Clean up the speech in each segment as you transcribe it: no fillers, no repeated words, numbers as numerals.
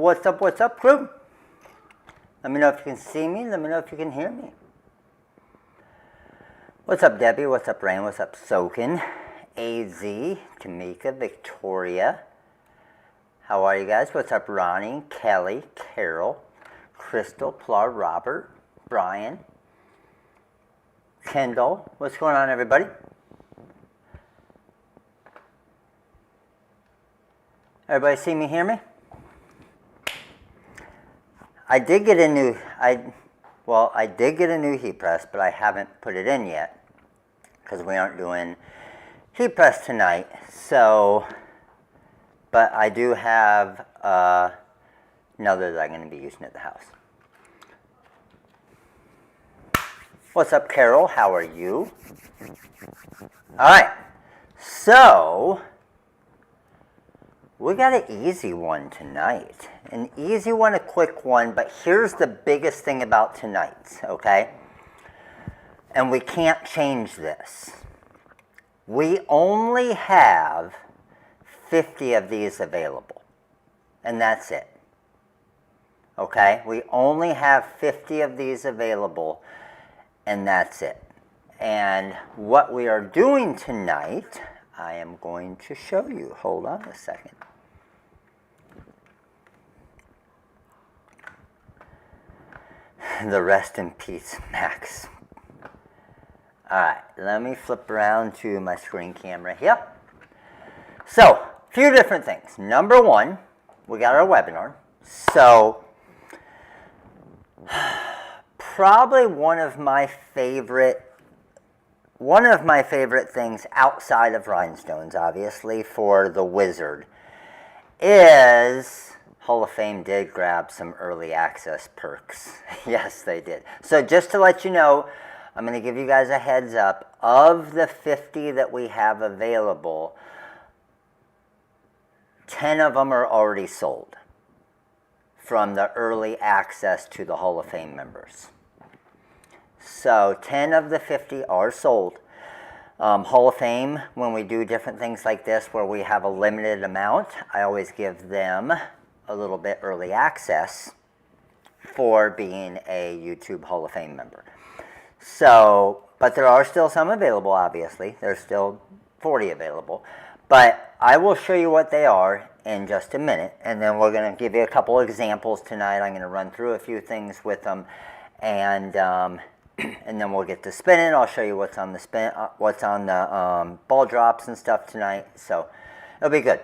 what's up, crew? Let me know if you can see me. Let me know if you can hear me. What's up, Debbie? What's up, Rain? What's up, Sokin? AZ, Tamika, Victoria. How are you guys? What's up, Ronnie, Kelly, Carol, Crystal, Plar, Robert, Brian, Kendall. What's going on, everybody? Everybody see me, hear me? I did get a new, I did get a new heat press, but I haven't put it in yet because we aren't doing heat press tonight. So, but I do have another that I'm going to be using at the house. What's up, Carol? How are you? All right, so we got an easy one tonight. An easy one, a quick one, but here's the biggest thing about tonight, okay? And we can't change this. We only have 50 of these available, and that's it. Okay? We only have 50 of these available, and that's it. And what we are doing tonight, I am going to show you. Hold on a second. The rest in peace, Max. Alright, let me flip around to my screen camera here. So, a few different things. Number one, we got our webinar. So, probably one of my favorite things outside of Rhinestones, obviously, for the Wizard is Hall of Fame did grab some early access perks. Yes, they did. So just to let you know, I'm going to give you guys a heads up. Of the 50 that we have available, 10 of them are already sold from the early access to the Hall of Fame members. So 10 of the 50 are sold. Hall of Fame, when we do different things like this where we have a limited amount, I always give them a little bit early access for being a YouTube Hall of Fame member. So, but there are still some available, obviously. There's still 40 available. But I will show you what they are in just a minute, and then we're going to give you a couple examples tonight. I'm going to run through a few things with them, and then we'll get to spinning. I'll show you what's on the ball drops and stuff tonight. So it'll be good.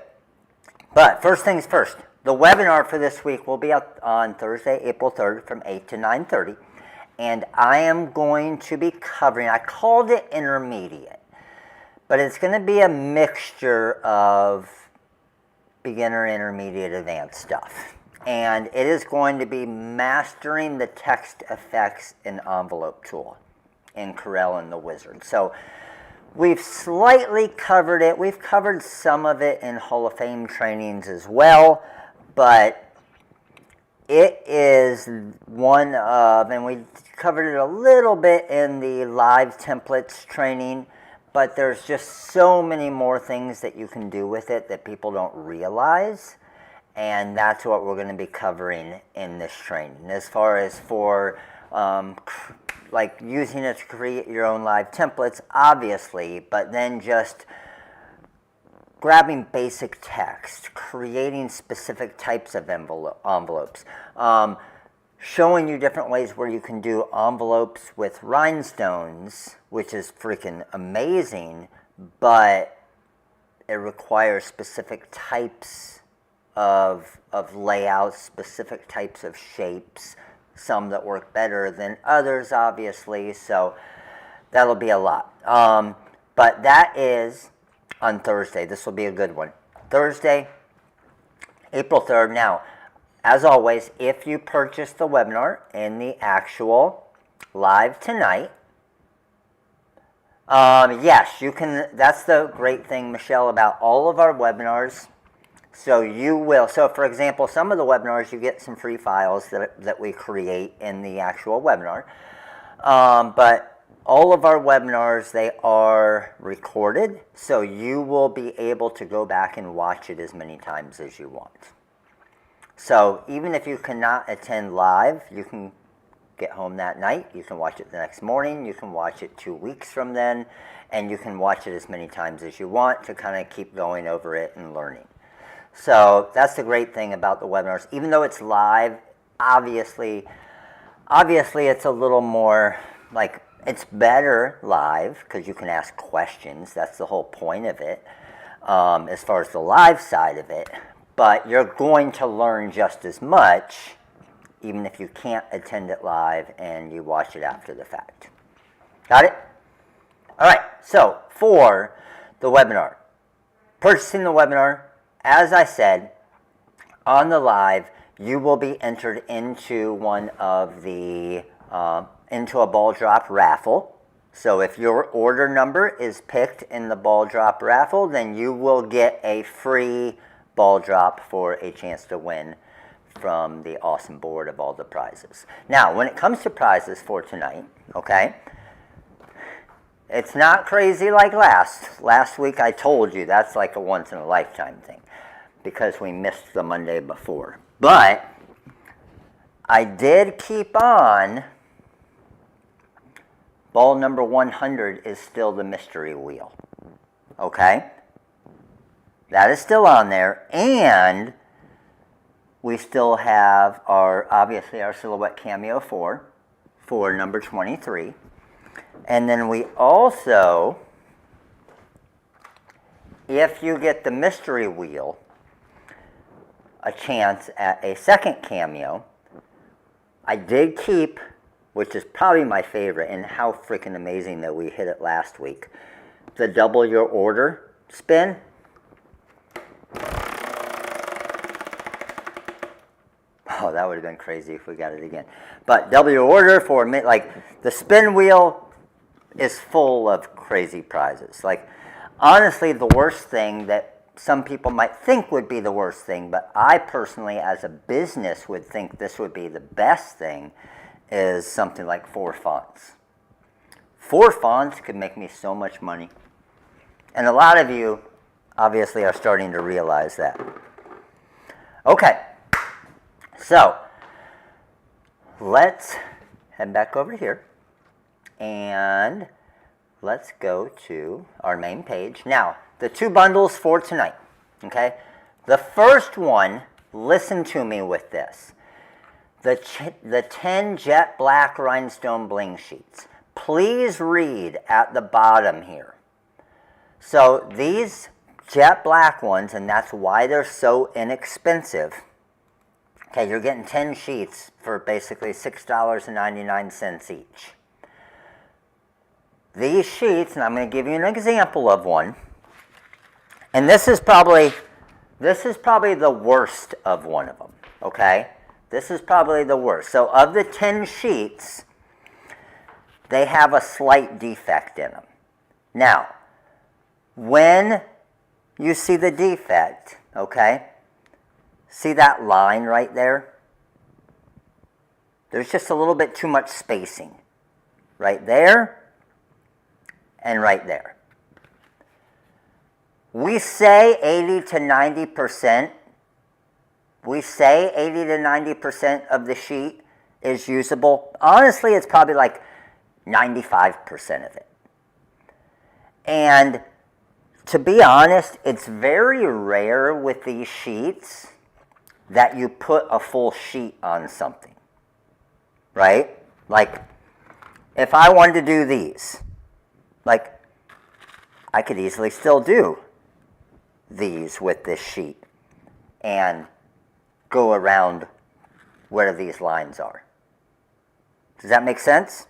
But first things first. The webinar for this week will be up on Thursday, April 3rd from 8 to 9:30. And I am going to be covering, I called it intermediate, but it's going to be a mixture of beginner, intermediate, advanced stuff. And it is going to be mastering the text effects in envelope tool in Corel and the Wizard. So we've slightly covered it. We've covered some of it in Hall of Fame trainings as well. But it is one of, and we covered it a little bit in the live templates training, but there's just so many more things that you can do with it that people don't realize. And that's what we're going to be covering in this training. As far as for like using it to create your own live templates, obviously, but then just grabbing basic text, creating specific types of envelopes, showing you different ways where you can do envelopes with rhinestones, which is freaking amazing, but it requires specific types of layouts, specific types of shapes, some that work better than others, obviously, so that'll be a lot. But that is on Thursday. This will be a good one. Thursday, April 3rd. Now, as always, if you purchase the webinar in the actual live tonight, yes, you can. That's the great thing, Michelle, about all of our webinars. So you will. So, for example, some of the webinars, you get some free files that we create in the actual webinar. But all of our webinars, they are recorded, so you will be able to go back and watch it as many times as you want. So even if you cannot attend live, you can get home that night, you can watch it the next morning, you can watch it 2 weeks from then, and you can watch it as many times as you want to kind of keep going over it and learning. So that's the great thing about the webinars. Even though it's live, obviously it's a little more, like, it's better live because you can ask questions. That's the whole point of it, as far as the live side of it. But you're going to learn just as much even if you can't attend it live and you watch it after the fact. Got it? All right, so for the webinar, purchasing the webinar, as I said, on the live, you will be entered into one of the, into a ball drop raffle. So if your order number is picked in the ball drop raffle, then you will get a free ball drop for a chance to win from the awesome board of all the prizes. Now, when it comes to prizes for tonight, okay, it's not crazy like last week. I told you that's like a once-in-a-lifetime thing because we missed the Monday before. But I did keep on. Ball number 100 is still the mystery wheel, okay? That is still on there, and we still have obviously our Silhouette Cameo 4 for number 23. And then we also, if you get the mystery wheel, a chance at a second cameo. I did keep, which is probably my favorite, and how freaking amazing that we hit it last week, the double your order spin. Oh, that would have been crazy if we got it again. But double your order for, like, the spin wheel is full of crazy prizes. Like, honestly, the worst thing that some people might think would be the worst thing, but I personally, as a business, would think this would be the best thing, is something like 4 fonts. 4 fonts could make me so much money. And a lot of you, obviously, are starting to realize that. Okay. So, let's head back over here, and let's go to our main page. Now, the 2 bundles for tonight, okay? The first one, listen to me with this. The 10 jet black rhinestone bling sheets. Please read at the bottom here. So, these jet black ones, and that's why they're so inexpensive. Okay, you're getting 10 sheets for basically $6.99 each. These sheets, and I'm going to give you an example of one, and this is probably the worst of one of them, okay? This is probably the worst. So of the 10 sheets, they have a slight defect in them. Now, when you see the defect, okay, see that line right there? There's just a little bit too much spacing. Right there and right there. We say 80 to 90%. We say 80 to 90% of the sheet is usable. Honestly, it's probably like 95% of it. And to be honest, it's very rare with these sheets that you put a full sheet on something, right? Like, if I wanted to do these, like, I could easily still do these with this sheet and go around where these lines are. Does that make sense?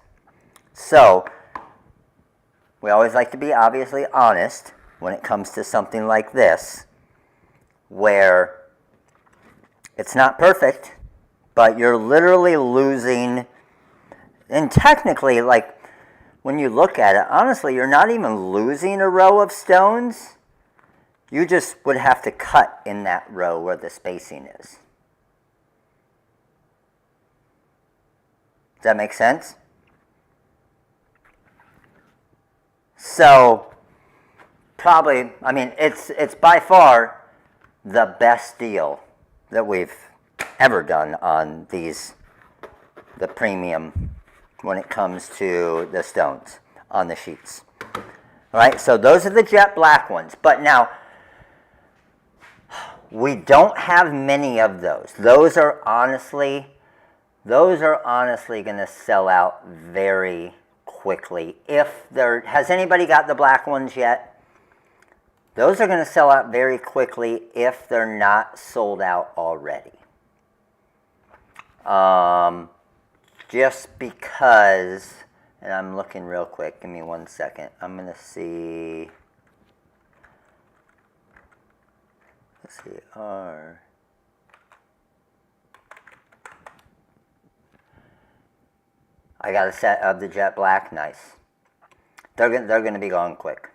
So, we always like to be obviously honest when it comes to something like this, where it's not perfect, but you're literally losing, and technically, like, when you look at it, honestly, you're not even losing a row of stones. You just would have to cut in that row where the spacing is. Does that make sense? So, probably, I mean, it's by far the best deal that we've ever done on these, the premium, when it comes to the stones on the sheets. All right, so those are the jet black ones. But now, we don't have many of those. Those are honestly going to sell out very quickly. If there, has anybody got the black ones yet? Those are going to sell out very quickly if they're not sold out already. Just because, and I'm looking real quick, give me 1 second. I'm going to see, let's see, I got a set of the jet black, nice. They're going to be gone quick.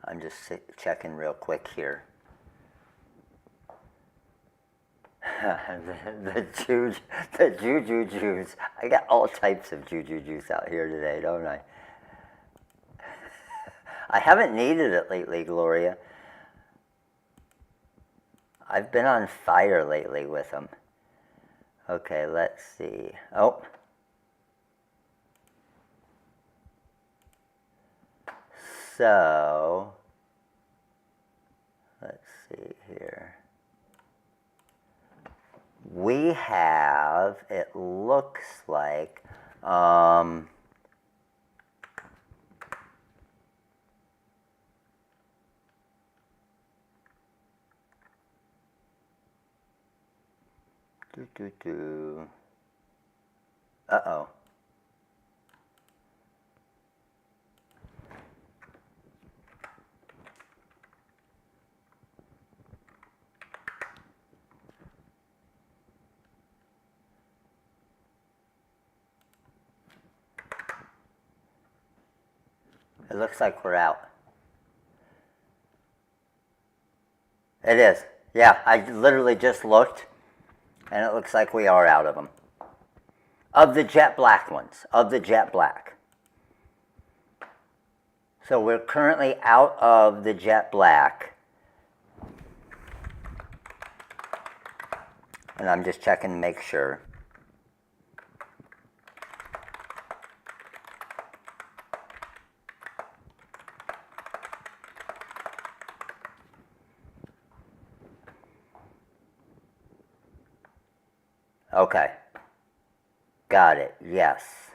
I'm just checking real quick here. the juju juice. I got all types of juju juice out here today, don't I? I haven't needed it lately, Gloria. I've been on fire lately with them. Okay, let's see. Oh. So, let's see here. We have, it looks like, uh-oh. It looks like we're out. It is. Yeah, I literally just looked, and it looks like we are out of them. Of the jet black ones. Of the jet black. So we're currently out of the jet black. And I'm just checking to make sure. Okay. Got it. Yes.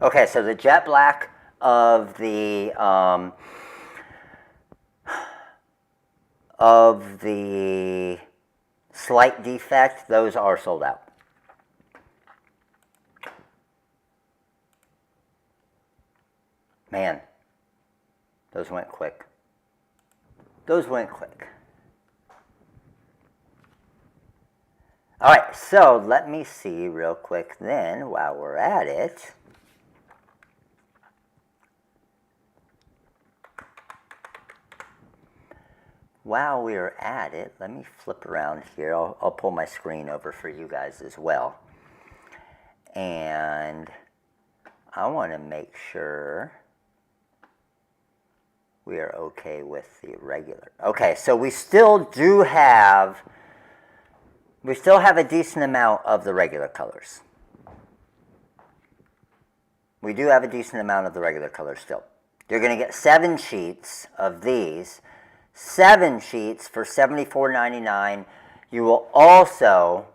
Okay, so the jet black of the slight defect, those are sold out. Man, those went quick. Those went quick. All right, so let me see real quick then while we're at it. While we're at it, let me flip around here. I'll pull my screen over for you guys as well. And I want to make sure we are okay with the regular. Okay, so we still have a decent amount of the regular colors. We do have a decent amount of the regular colors still. You're going to get 7 sheets of these. 7 sheets for $74.99. You will also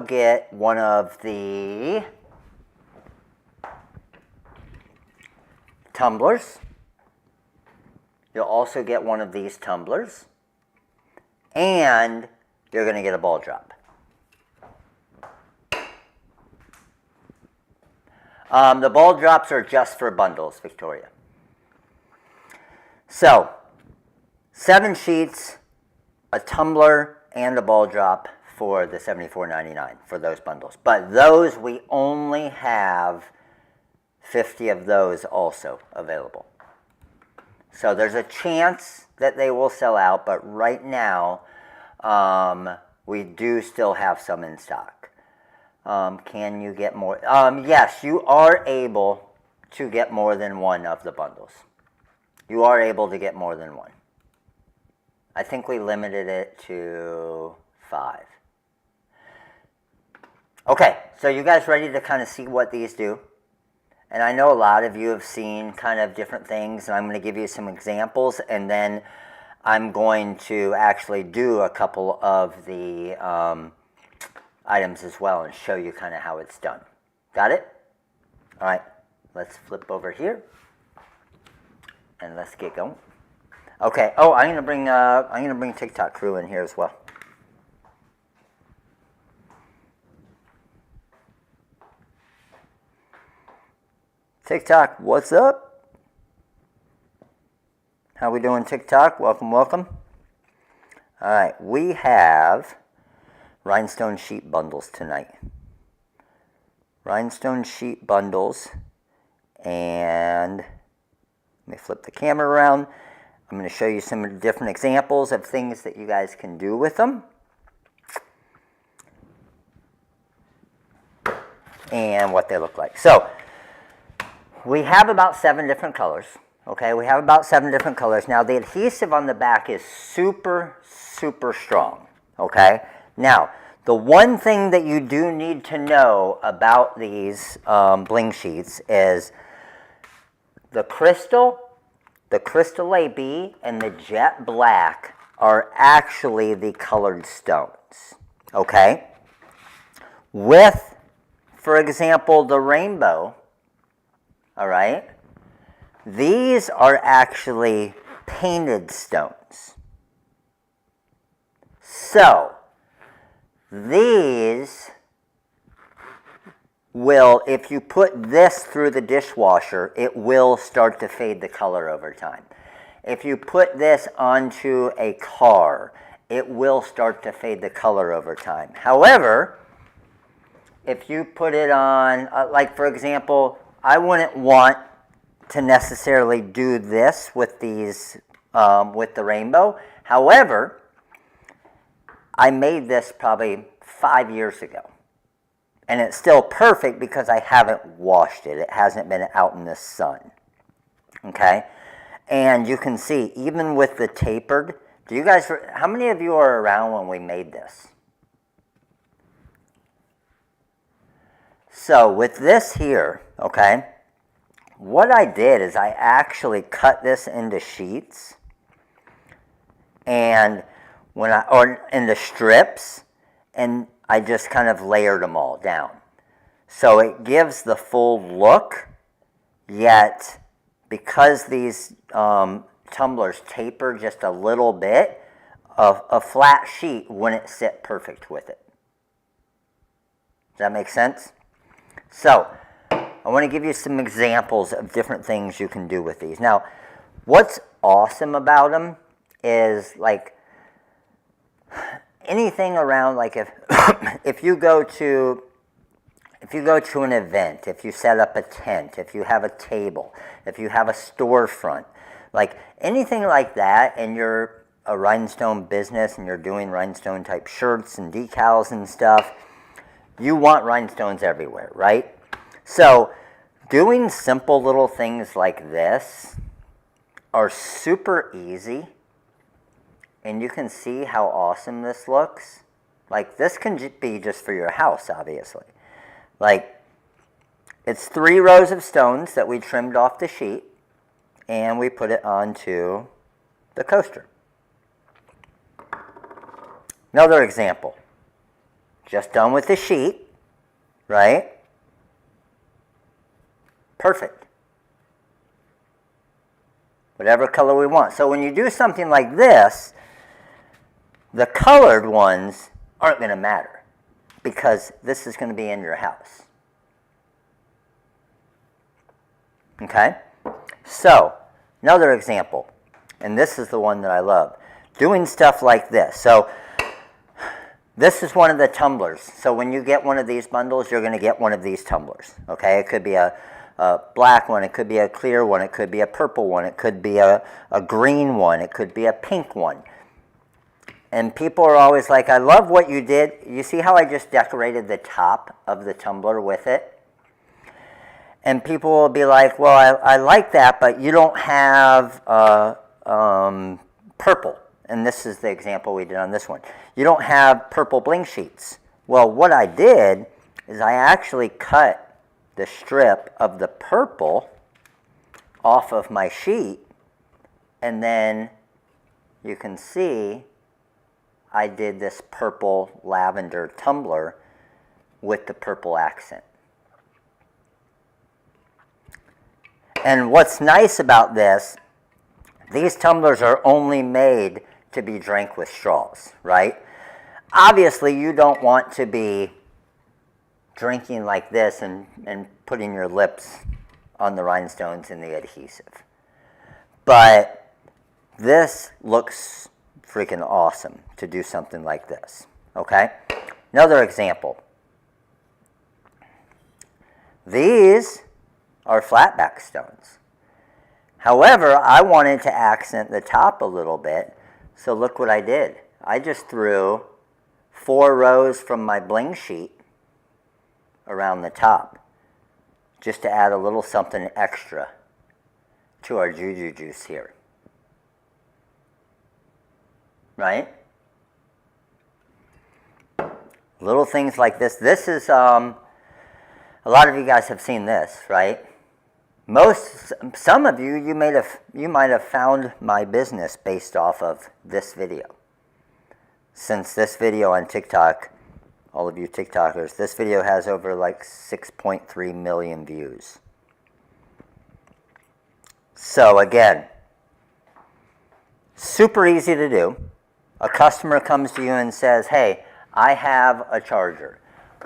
get one of the tumblers. You'll also get one of these tumblers. And you're going to get a ball drop. The ball drops are just for bundles, Victoria. So, 7 sheets, a tumbler, and a ball drop for the $74.99 for those bundles. But those, we only have 50 of those also available. So there's a chance that they will sell out, but right now we do still have some in stock. Can you get more? Yes, you are able to get more than one of the bundles. You are able to get more than one. I think we limited it to 5. Okay, so you guys ready to kind of see what these do? And I know a lot of you have seen kind of different things, and I'm going to give you some examples, and then I'm going to actually do a couple of the items as well and show you kind of how it's done. Got it? All right, let's flip over here, and let's get going. Okay. Oh, I'm gonna bring TikTok crew in here as well. TikTok, what's up? How we doing, TikTok? Welcome, welcome. All right, we have Rhinestone sheet bundles tonight. Rhinestone sheet bundles, and let me flip the camera around. I'm going to show you some different examples of things that you guys can do with them. And what they look like. So, we have about 7 different colors. Okay, we have about 7 different colors. Now, the adhesive on the back is super, super strong. Okay? Now, the one thing that you do need to know about these Blingsheets is the crystal AB, and the jet black are actually the colored stones. Okay? With, for example, the rainbow, all right, these are actually painted stones. So, these will, if you put this through the dishwasher, it will start to fade the color over time. If you put this onto a car, it will start to fade the color over time. However, if you put it on, like for example, I wouldn't want to necessarily do this with these, with the rainbow. However, I made this probably 5 years ago. And it's still perfect because I haven't washed it. It hasn't been out in the sun. Okay? And you can see, even with the tapered, do you guys, how many of you are around when we made this? So with this here, okay, what I did is I actually cut this into sheets, and or into strips, and I just kind of layered them all down. So it gives the full look, yet because these tumblers taper just a little bit, a flat sheet wouldn't sit perfect with it. Does that make sense? So, I want to give you some examples of different things you can do with these. Now, what's awesome about them is, like, anything around, like if you go to an event, if you set up a tent, if you have a table, if you have a storefront, like anything like that, and you're a rhinestone business and you're doing rhinestone type shirts and decals and stuff, you want rhinestones everywhere, right? So doing simple little things like this are super easy, and you can see how awesome this looks. Like, this can be just for your house, obviously. Like, it's 3 rows of stones that we trimmed off the sheet, and we put it onto the coaster. Another example, just done with the sheet, right? Perfect. Whatever color we want. So when you do something like this, the colored ones aren't going to matter because this is going to be in your house. Okay? So, another example, and this is the one that I love, doing stuff like this. So, this is one of the tumblers. So when you get one of these bundles, you're going to get one of these tumblers. Okay? It could be a black one, it could be a clear one, it could be a purple one, it could be a green one, it could be a pink one. And people are always like, I love what you did. You see how I just decorated the top of the tumbler with it? And people will be like, well, I like that, but you don't have purple. And this is the example we did on this one. You don't have purple Blingsheets. Well, what I did is I actually cut the strip of the purple off of my sheet, and then you can see I did this purple lavender tumbler with the purple accent. And what's nice about this, these tumblers are only made to be drank with straws, right? Obviously, you don't want to be drinking like this and putting your lips on the rhinestones and the adhesive. But this looks freaking awesome to do something like this, okay? Another example. These are flatback stones. However, I wanted to accent the top a little bit, so look what I did. I just threw 4 rows from my Blingsheet around the top, just to add a little something extra to our juju juice here. Right? Little things like this. This is, a lot of you guys have seen this, right? Some of you, you might have found my business based off of this video. Since this video on TikTok, all of you TikTokers, this video has over like 6.3 million views. So again, super easy to do. A customer comes to you and says, hey, I have a charger.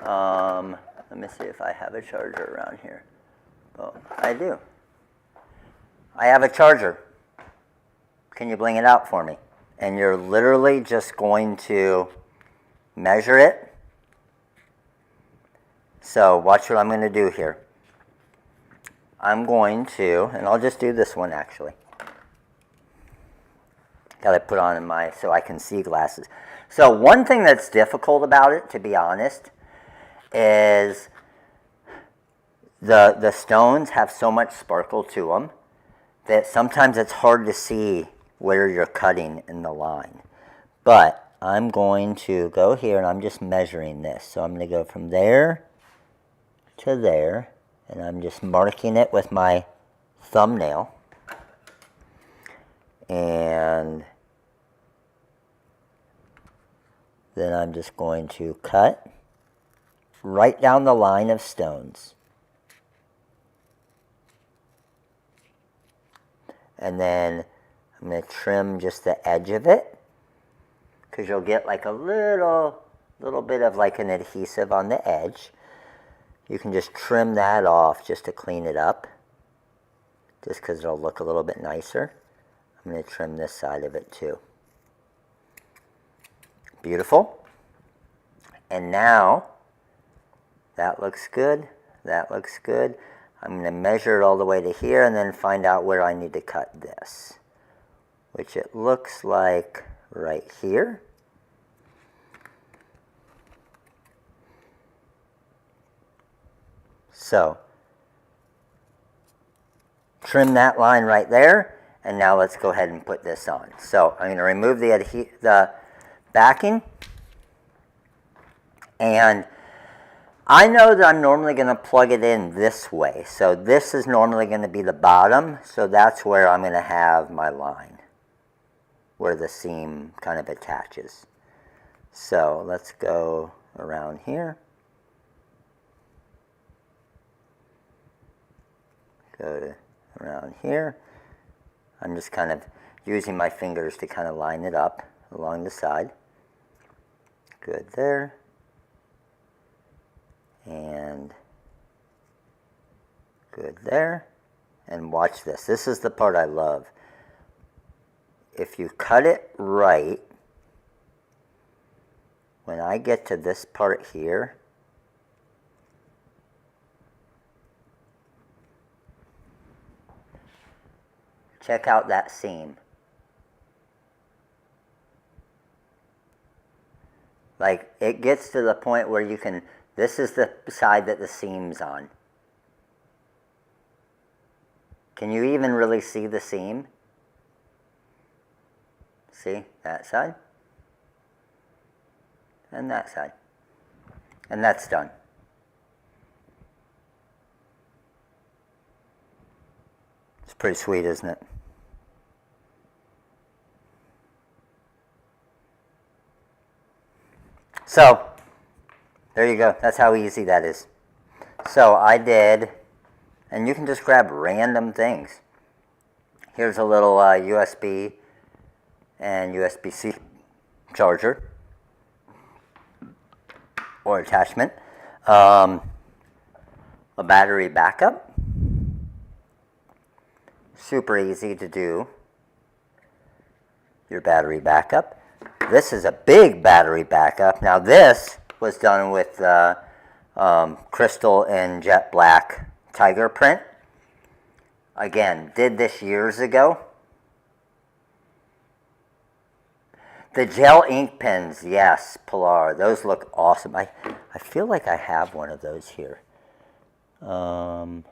Let me see if I have a charger around here. Oh, I do. I have a charger. Can you bling it out for me? And you're literally just going to measure it. So watch what I'm going to do here. I'm going to, and I'll just do this one actually. Got to put on my, so I can see glasses. So one thing that's difficult about it, to be honest, is the stones have so much sparkle to them that sometimes it's hard to see where you're cutting in the line. But I'm going to go here and I'm just measuring this. So I'm going to go from there to there, and I'm just marking it with my thumbnail. And then I'm just going to cut right down the line of stones. And then I'm going to trim just the edge of it, because you'll get like a little bit of like an adhesive on the edge. You can just trim that off just to clean it up, just because it'll look a little bit nicer. I'm going to trim this side of it too. Beautiful. And now, that looks good. That looks good. I'm going to measure it all the way to here and then find out where I need to cut this, which it looks like right here. So, trim that line right there, and now let's go ahead and put this on. So I'm going to remove the backing, and I know that I'm normally going to plug it in this way. So this is normally going to be the bottom, so that's where I'm going to have my line, where the seam kind of attaches. So let's go around here. Go to around here. I'm just kind of using my fingers to kind of line it up along the side. Good there. And good there. And watch this. This is the part I love. If you cut it right, when I get to this part here, check out that seam. Like, it gets to the point where you can, this is the side that the seam's on. Can you even really see the seam? See, that side, and that side, and that's done. It's pretty sweet, isn't it? So, there you go. That's how easy that is. So I did, and you can just grab random things. Here's a little USB and USB-C charger or attachment. A battery backup. Super easy to do your battery backup. This is a big battery backup. Now this was done with crystal and jet black tiger print. Again, did this years ago. The gel ink pens, yes, Polar. Those look awesome. I feel like I have one of those here. I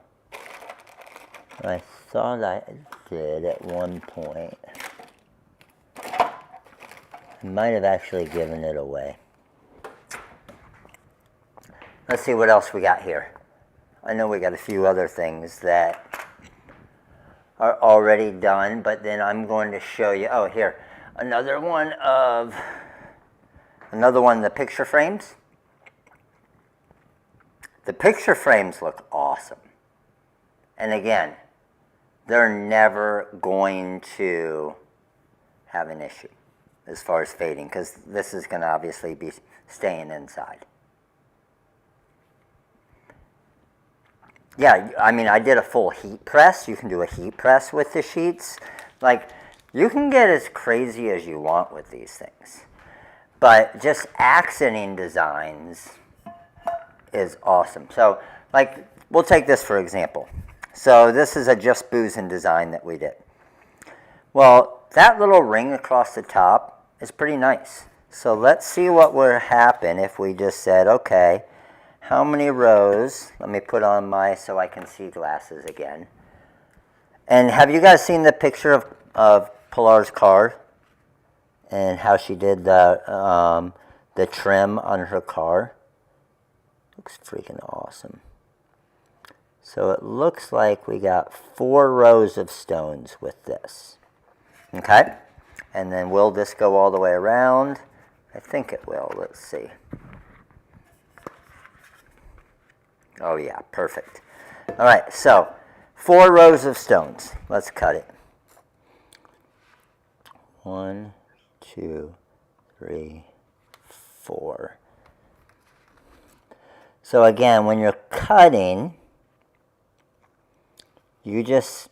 thought I did at one point. I might have actually given it away. Let's see what else we got here. I know we got a few other things that are already done, but then I'm going to show you. Oh, here. Another one, the picture frames. The picture frames look awesome. And again, they're never going to have an issue as far as fading, because this is going to obviously be staying inside. Yeah, I mean, I did a full heat press. You can do a heat press with the sheets. Like, you can get as crazy as you want with these things. But just accenting designs is awesome. So, like, we'll take this for example. So this is a Just Boozin' design that we did. Well, that little ring across the top is pretty nice. So let's see what would happen if we just said, okay, how many rows? Let me put on my, so I can see glasses again. And have you guys seen the picture of Pilar's car and how she did the trim on her car? Looks freaking awesome. So it looks like we got 4 rows of stones with this. Okay? And then will this go all the way around? I think it will. Let's see. Oh yeah, perfect. All right, so 4 rows of stones. Let's cut it. 1, 2, 3, 4. So again, when you're cutting, you just,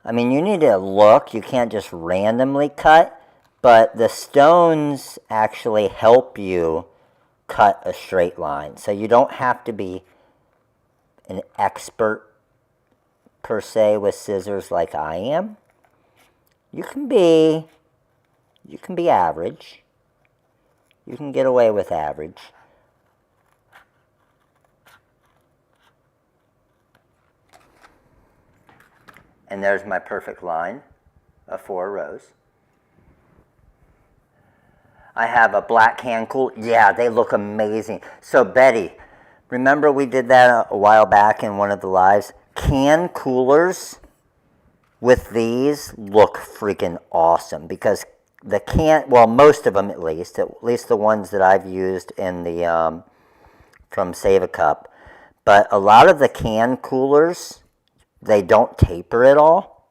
I mean, you need to look. You can't just randomly cut, but the stones actually help you cut a straight line. So you don't have to be an expert per se with scissors like I am. You can be average. You can get away with average. And there's my perfect line of 4 rows. I have a black hand cool. Yeah, they look amazing. So Betty, remember we did that a while back in one of the lives? Can coolers with these look freaking awesome, because the can, well, most of them at least the ones that I've used in the from Save a Cup, but a lot of the can coolers, they don't taper at all.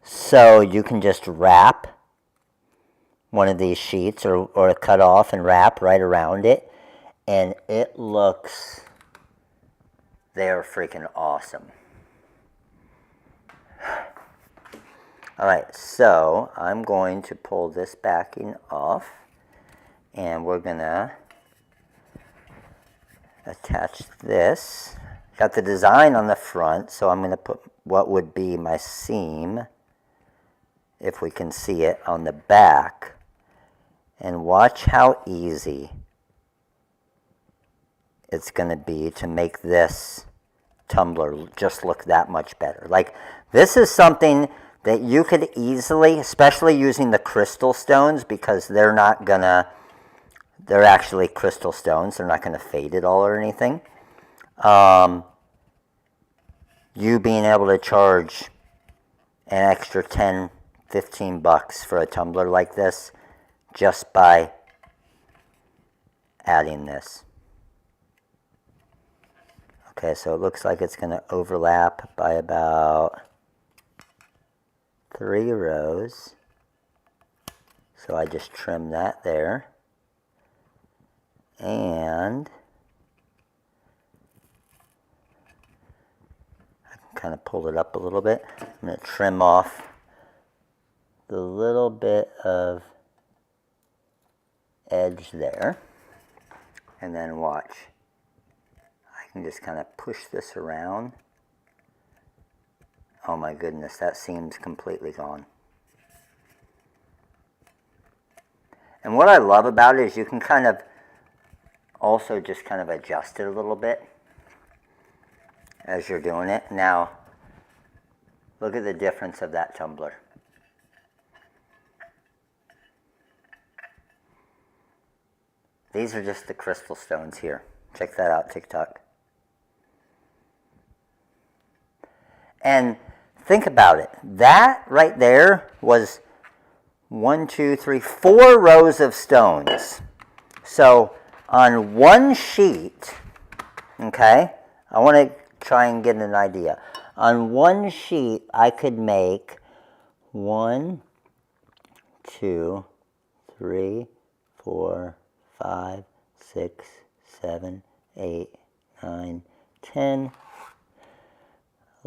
So you can just wrap one of these sheets or cut off and wrap right around it, and it looks, they're freaking awesome. All right, so I'm going to pull this backing off, and we're gonna attach this. Got the design on the front, so I'm gonna put what would be my seam, if we can see it, on the back. And watch how easy it's going to be to make this tumbler just look that much better. Like, this is something that you could easily, especially using the crystal stones, because they're actually crystal stones. They're not going to fade at all or anything. You being able to charge an extra 10, 15 bucks for a tumbler like this just by adding this. Okay, so it looks like it's going to overlap by about 3 rows. So I just trim that there. And I can kind of pull it up a little bit. I'm going to trim off the little bit of edge there. And then watch. I can just kind of push this around. Oh my goodness, that seam's completely gone. And what I love about it is you can kind of also just kind of adjust it a little bit as you're doing it. Now, look at the difference of that tumbler. These are just the crystal stones here. Check that out, TikTok. And think about it. That right there was 1, 2, 3, 4 rows of stones. So on one sheet, okay, I want to try and get an idea. On one sheet, I could make 1, 2, 3, 4, 5, 6, 7, 8, 9, 10,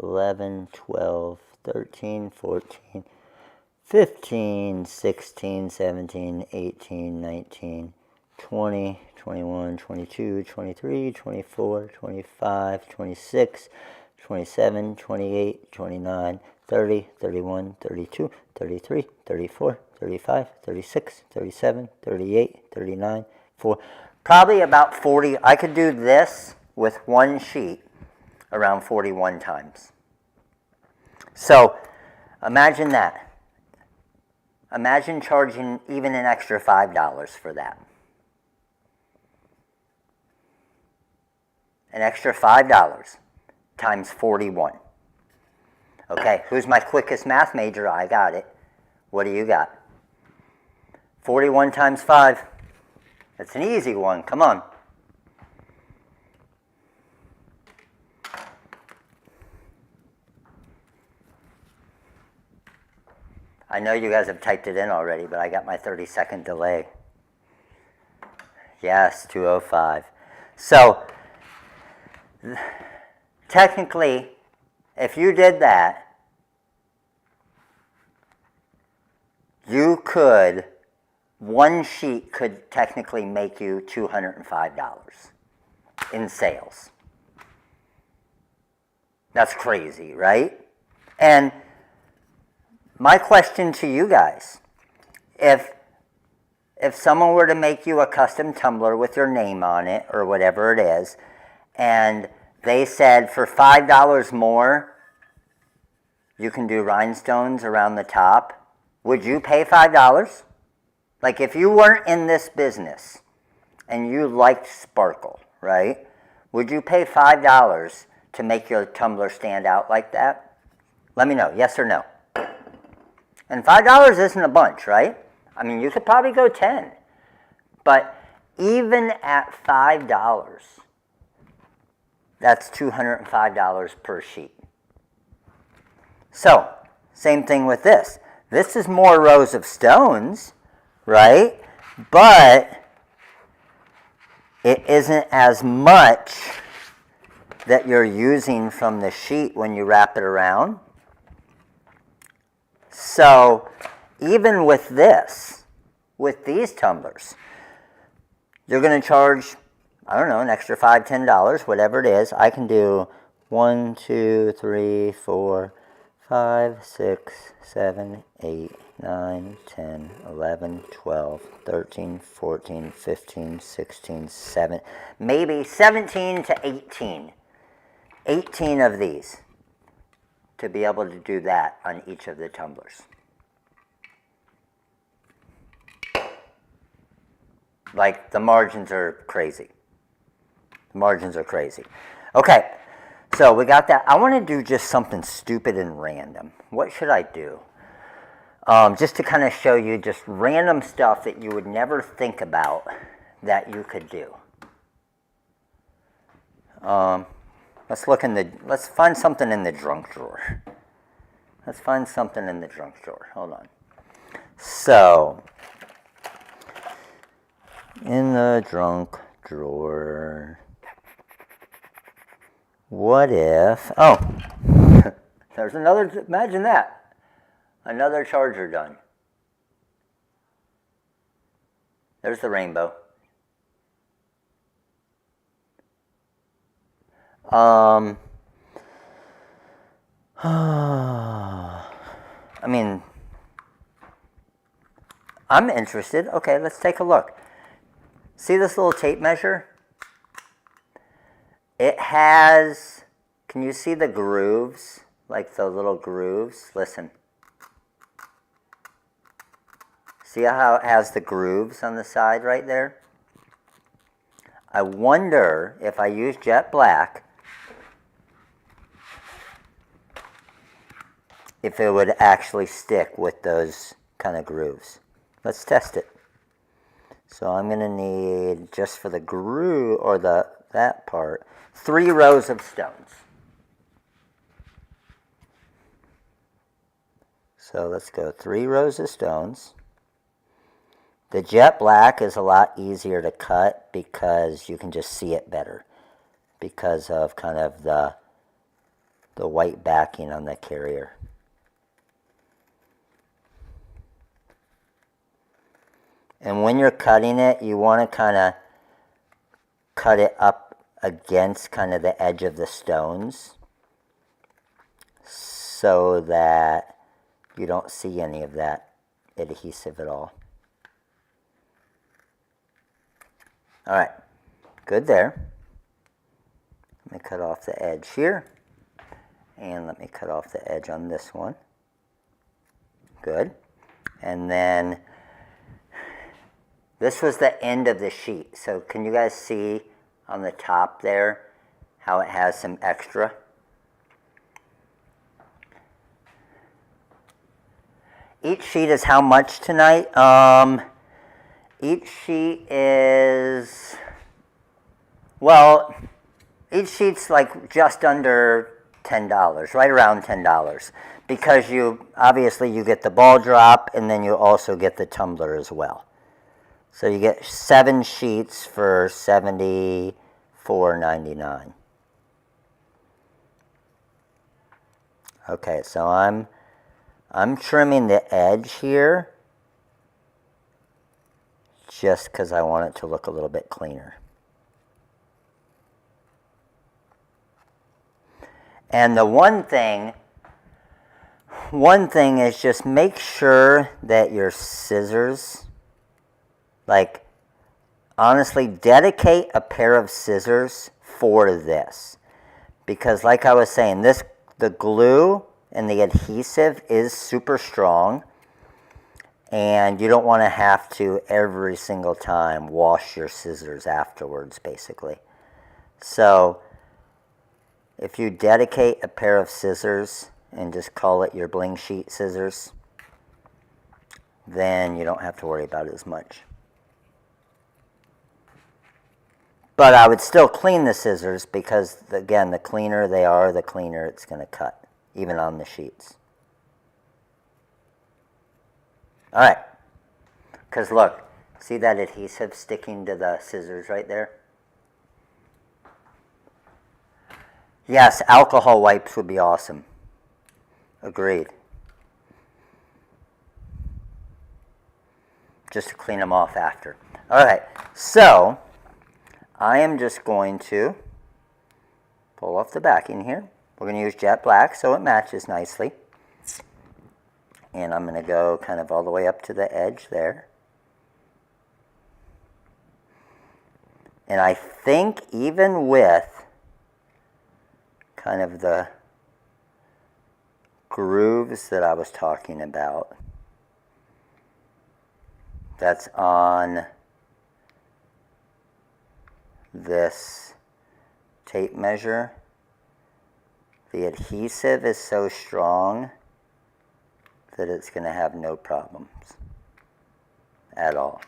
11, 12, 13, 14, 15, 16, 17, 18, 19, 20, 21, 22, 23, 24, 25, 26, 27, 28, 29, 30, 31, 32, 33, 34, 35, 36, 37, 38, 39, 4. Probably about 40. I could do this with one sheet around 41 times. So imagine that. Imagine charging even an extra $5 for that. An extra $5 times 41. Okay, who's my quickest math major? I got it. What do you got? 41 times 5. That's an easy one. Come on. I know you guys have typed it in already, but I got my 30-second delay. Yes, 205. So, technically, if you did that, you could, one sheet could technically make you $205 in sales. That's crazy, right? And my question to you guys, if someone were to make you a custom tumbler with your name on it or whatever it is, and they said for $5 more, you can do rhinestones around the top, would you pay $5? Like if you weren't in this business and you liked sparkle, right? Would you pay $5 to make your tumbler stand out like that? Let me know, yes or no. And $5 isn't a bunch, right? I mean, you could probably go 10. But even at $5, that's $205 per sheet. So, same thing with this. This is more rows of stones, right? But it isn't as much that you're using from the sheet when you wrap it around. So even with this, with these tumblers, you're going to charge, I don't know, an extra $5, $10, whatever it is. I can do 1, 2, 3, 4, 5, 6, 7, 8, 9, 10, 11, 12, 13, 14, 15, 16, 17, maybe 17 to 18. 18 of these to be able to do that on each of the tumblers. Like, the margins are crazy. The margins are crazy. Okay, so we got that. I want to do just something stupid and random. What should I do? Just to kind of show you just random stuff that you would never think about that you could do. Let's find something in the junk drawer. Let's find something in the junk drawer. Hold on. So, in the junk drawer, what if, oh, there's another, imagine that. Another charger done. There's the rainbow. I mean, I'm interested. Okay, let's take a look. See this little tape measure? It has, can you see the grooves? Like the little grooves? Listen. See how it has the grooves on the side right there? I wonder if I use jet black, if it would actually stick with those kind of grooves. Let's test it. So I'm going to need, just for the groove, or that part, 3 rows of stones. So let's go 3 rows of stones. The jet black is a lot easier to cut because you can just see it better because of kind of the white backing on the carrier. And when you're cutting it, you want to kind of cut it up against kind of the edge of the stones so that you don't see any of that adhesive at all. All right, good there. Let me cut off the edge here, and let me cut off the edge on this one. Good. And then this was the end of the sheet. So can you guys see on the top there how it has some extra? Each sheet is how much tonight? Each sheet is, well, each sheet's like just under $10, right around $10, because obviously you get the ball drop and then you also get the tumbler as well. So you get 7 sheets for $74.99. Okay, so I'm trimming the edge here just because I want it to look a little bit cleaner. And the one thing is just make sure that your scissors, like, honestly, dedicate a pair of scissors for this. Because like I was saying, the glue and the adhesive is super strong. And you don't want to have to every single time wash your scissors afterwards, basically. So if you dedicate a pair of scissors and just call it your Blingsheet scissors, then you don't have to worry about it as much. But I would still clean the scissors because, again, the cleaner they are, the cleaner it's going to cut, even on the sheets. All right, because look, see that adhesive sticking to the scissors right there? Yes, alcohol wipes would be awesome. Agreed. Just to clean them off after. All right, so I am just going to pull off the backing here. We're going to use jet black so it matches nicely. And I'm going to go kind of all the way up to the edge there. And I think even with kind of the grooves that I was talking about, that's on this tape measure, the adhesive is so strong that it's going to have no problems at all.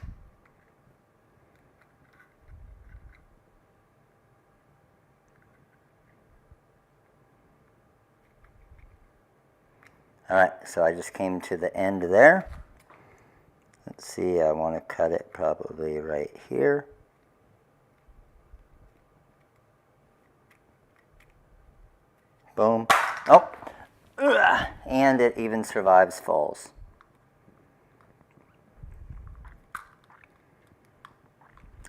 All right, so I just came to the end there. Let's see, I want to cut it probably right here. Boom. Oh, and it even survives falls.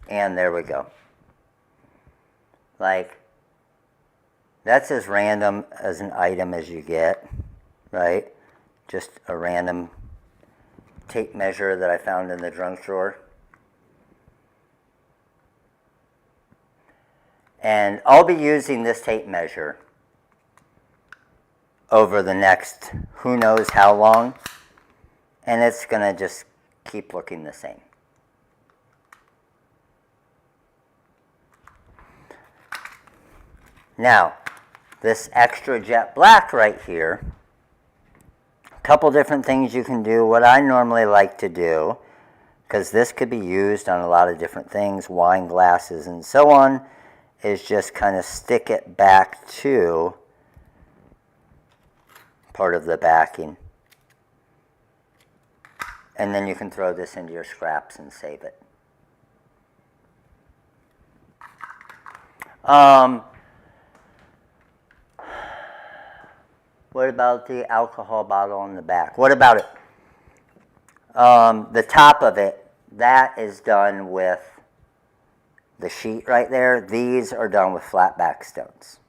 And there we go. Like, that's as random as an item as you get, right? Just a random tape measure that I found in the junk drawer. And I'll be using this tape measure over the next who knows how long, and it's going to just keep looking the same. Now, this extra jet black right here, a couple different things you can do. What I normally like to do, because this could be used on a lot of different things, wine glasses and so on, is just kind of stick it back to part of the backing. And then you can throw this into your scraps and save it. What about the alcohol bottle on the back? What about it? The top of it, that is done with the sheet right there. These are done with flat back stones.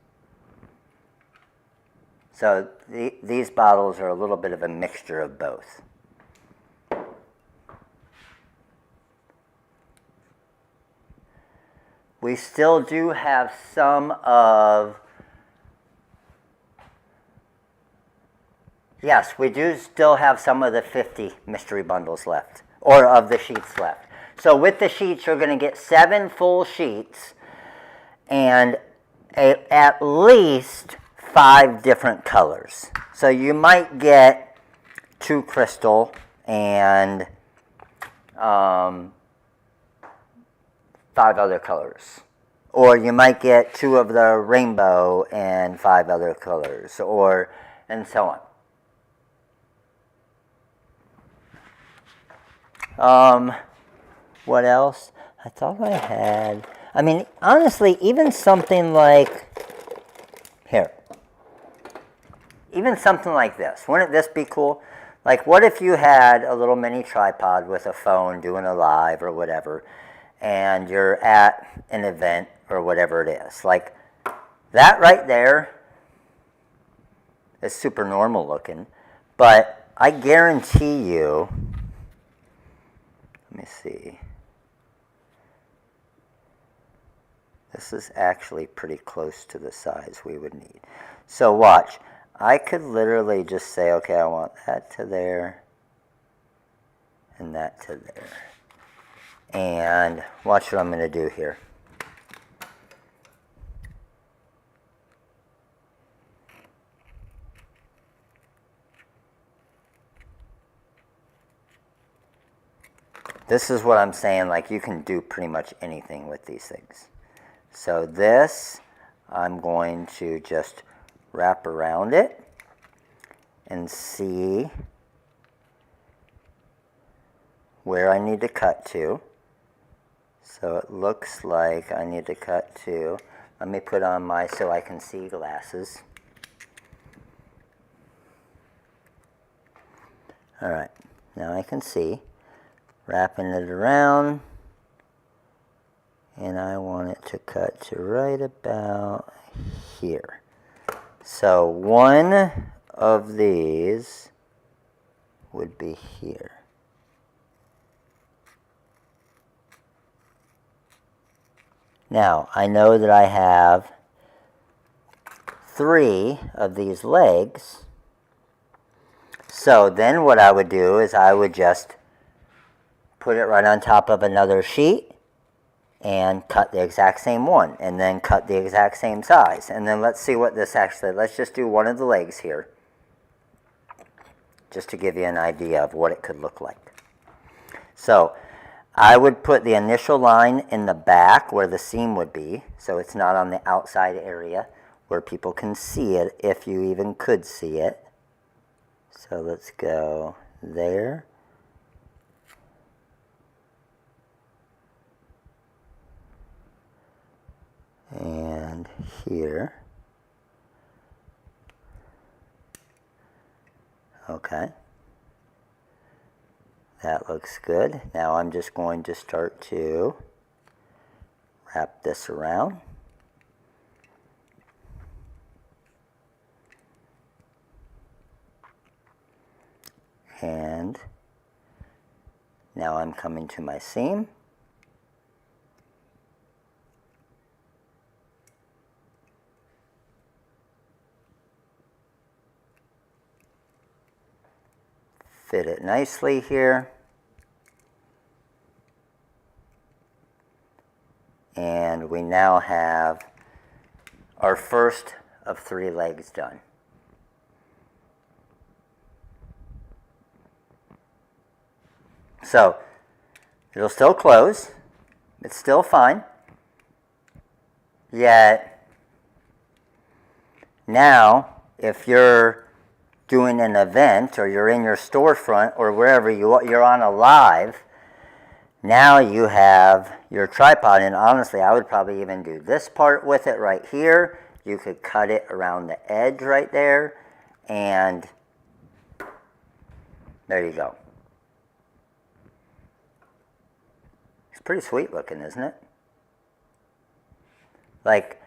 So these bottles are a little bit of a mixture of both. We still do have some of, yes, we do still have some of the 50 mystery bundles left, or of the sheets left. So with the sheets, you're going to get 7 full sheets and at least 5 different colors. So you might get 2 crystal and 5 other colors. Or you might get 2 of the rainbow and 5 other colors, or and so on. What else? I thought I had, I mean, honestly, even something like, here. Even something like this. Wouldn't this be cool? Like, what if you had a little mini tripod with a phone doing a live or whatever, and you're at an event or whatever it is. Like, that right there is super normal looking, but I guarantee you, let me see. This is actually pretty close to the size we would need. So watch. I could literally just say, okay, I want that to there and that to there. And watch what I'm going to do here. This is what I'm saying, like you can do pretty much anything with these things. So this, I'm going to just wrap around it and see where I need to cut to. So it looks like I need to cut to, let me put on my so I can see glasses. All right, now I can see. Wrapping it around, and I want it to cut to right about here. So one of these would be here. Now, I know that I have 3 of these legs. So then what I would do is I would just put it right on top of another sheet and cut the exact same one, and then cut the exact same size. And then let's see what this actually, let's just do one of the legs here, just to give you an idea of what it could look like. So I would put the initial line in the back where the seam would be, so it's not on the outside area where people can see it, if you even could see it. So let's go there. And here. Okay. That looks good. Now I'm just going to start to wrap this around. And now I'm coming to my seam. Fit it nicely here. And we now have our first of 3 legs done. So it'll still close. It's still fine. Yet now, if you're doing an event or you're in your storefront or wherever you're on a live, now you have your tripod. And honestly, I would probably even do this part with it right here. You could cut it around the edge right there, and there you go. It's pretty sweet looking, isn't it? Like,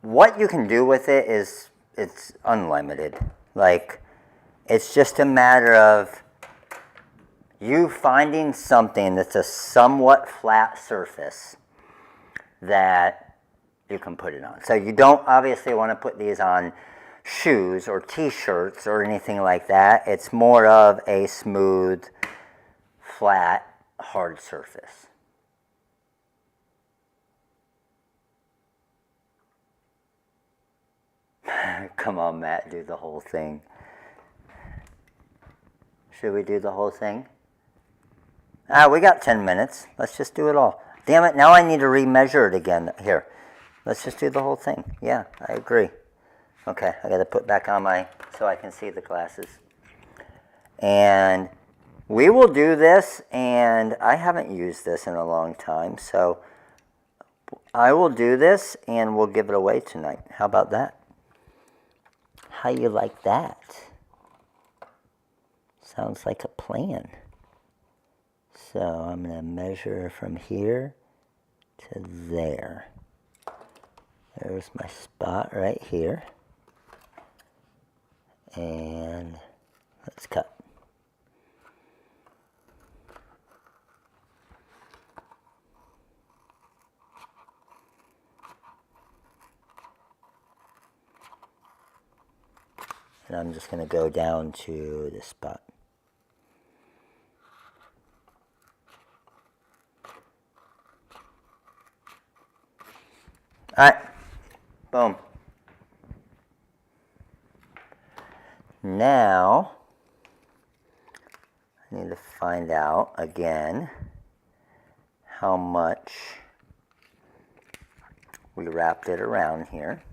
what you can do with it is, it's unlimited. Like, it's just a matter of you finding something that's a somewhat flat surface that you can put it on. So you don't obviously want to put these on shoes or t-shirts or anything like that. It's more of a smooth, flat, hard surface. Come on, Matt, do the whole thing. Should we do the whole thing? We got 10 minutes. Let's just do it all. Damn it, now I need to remeasure it again. Here, let's just do the whole thing. Yeah, I agree. Okay, I got to put back on so I can see the glasses. And we will do this, and I haven't used this in a long time, so I will do this, and we'll give it away tonight. How about that? How you like that? Sounds like a plan. So I'm going to measure from here to there. There's my spot right here. And let's cut. And I'm just going to go down to this spot. All right, boom. Now, I need to find out again how much we wrapped it around here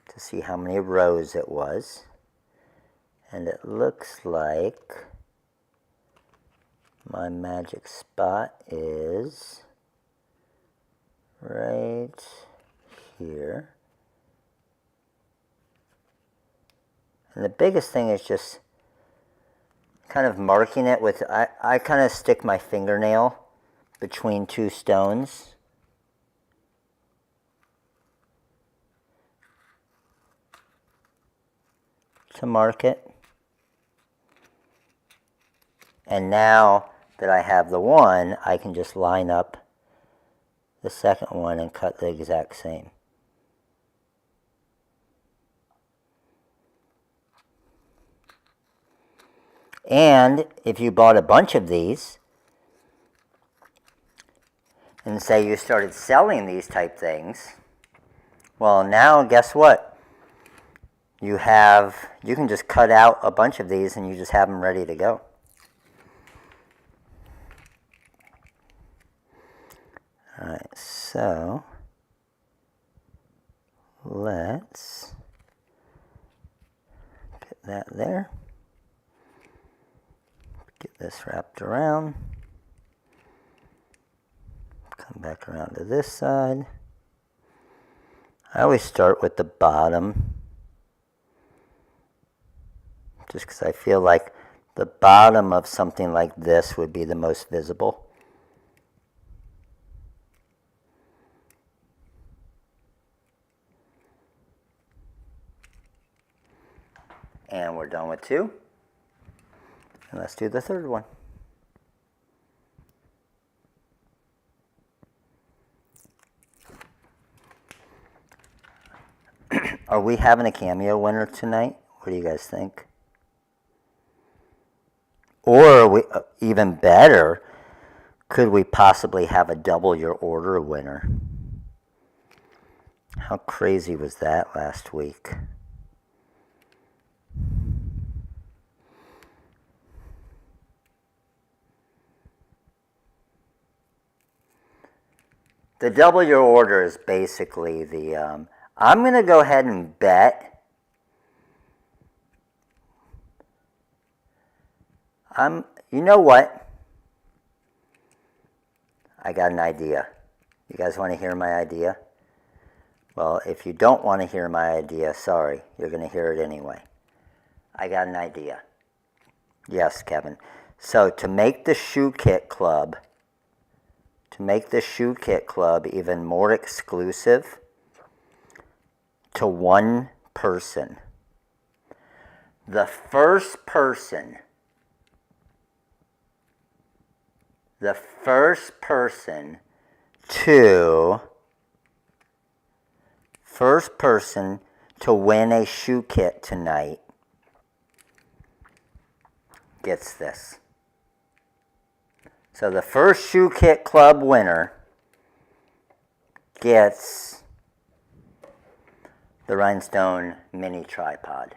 to see how many rows it was. And it looks like my magic spot is right here. And the biggest thing is just kind of marking it with, I kind of stick my fingernail between 2 stones. to mark it. And now that I have the one, I can just line up the second one and cut the exact same. And if you bought a bunch of these, and say you started selling these type things, well, now guess what? You can just cut out a bunch of these and you just have them ready to go. All right, so let's get that there. Get this wrapped around. Come back around to this side. I always start with the bottom, just because I feel like the bottom of something like this would be the most visible. And we're done with two. And let's do the third one. Are we having a Cameo winner tonight? What do you guys think? Or even better, could we possibly have a double your order winner? How crazy was that last week? The double your order is basically the, I'm going to go ahead and bet, you know what? I got an idea. You guys want to hear my idea? Well, if you don't want to hear my idea, sorry, you're going to hear it anyway. I got an idea. Yes, Kevin. So to make the shoe kit club, even more exclusive to one person, the first person to win a shoe kit tonight gets this. So the first shoe kit club winner gets the Rhinestone mini tripod.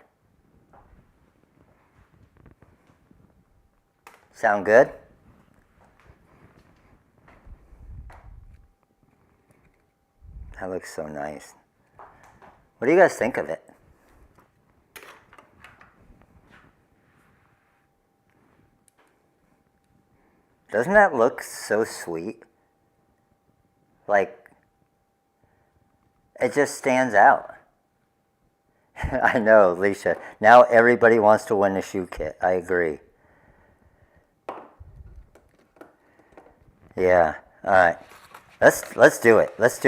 Sound good? That looks so nice. What do you guys think of it? Doesn't that look so sweet? Like, it just stands out. I know, Alicia. Now everybody wants to win the shoe kit. I agree. Yeah. All right. Let's do it. Let's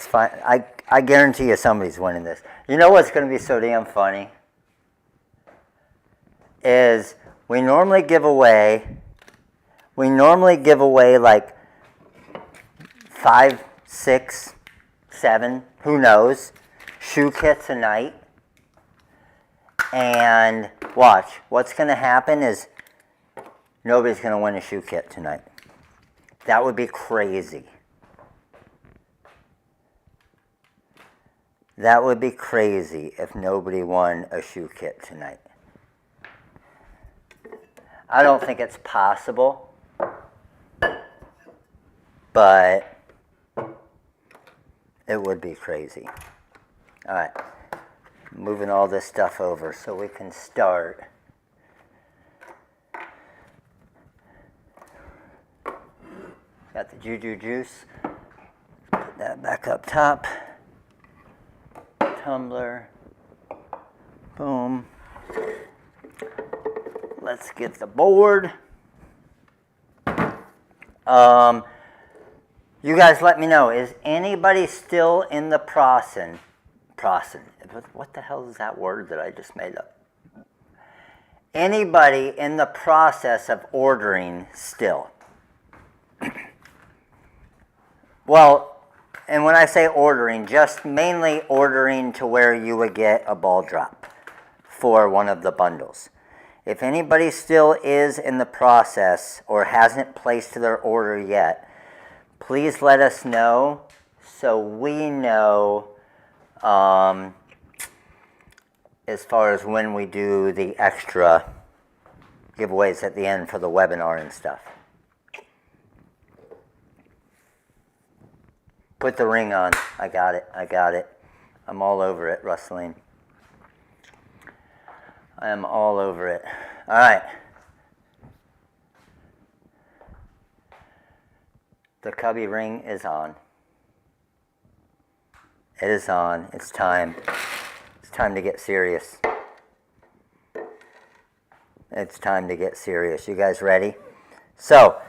find. I guarantee you somebody's winning this. You know what's going to be so damn funny? Is we normally give away like 5, 6, 7, who knows, shoe kits a night. And watch, what's going to happen is nobody's going to win a shoe kit tonight. That would be crazy. That would be crazy if nobody won a shoe kit tonight. I don't think it's possible, but it would be crazy. All right, moving all this stuff over so we can start. Got the Juju Juice. Put that back up top. Tumbler. Boom. Let's get the board. You guys let me know, is anybody still in the process. What the hell is that word that I just made up? Anybody in the process of ordering still. Well, and when I say ordering, just mainly ordering to where you would get a ball drop for one of the bundles. If anybody still is in the process or hasn't placed their order yet, please let us know so we know as far as when we do the extra giveaways at the end for the webinar and stuff. Put the ring on. I got it. I'm all over it, Rustling. I am all over it. All right. The cubby ring is on. It is on. It's time. It's time to get serious. It's time to get serious. You guys ready? So,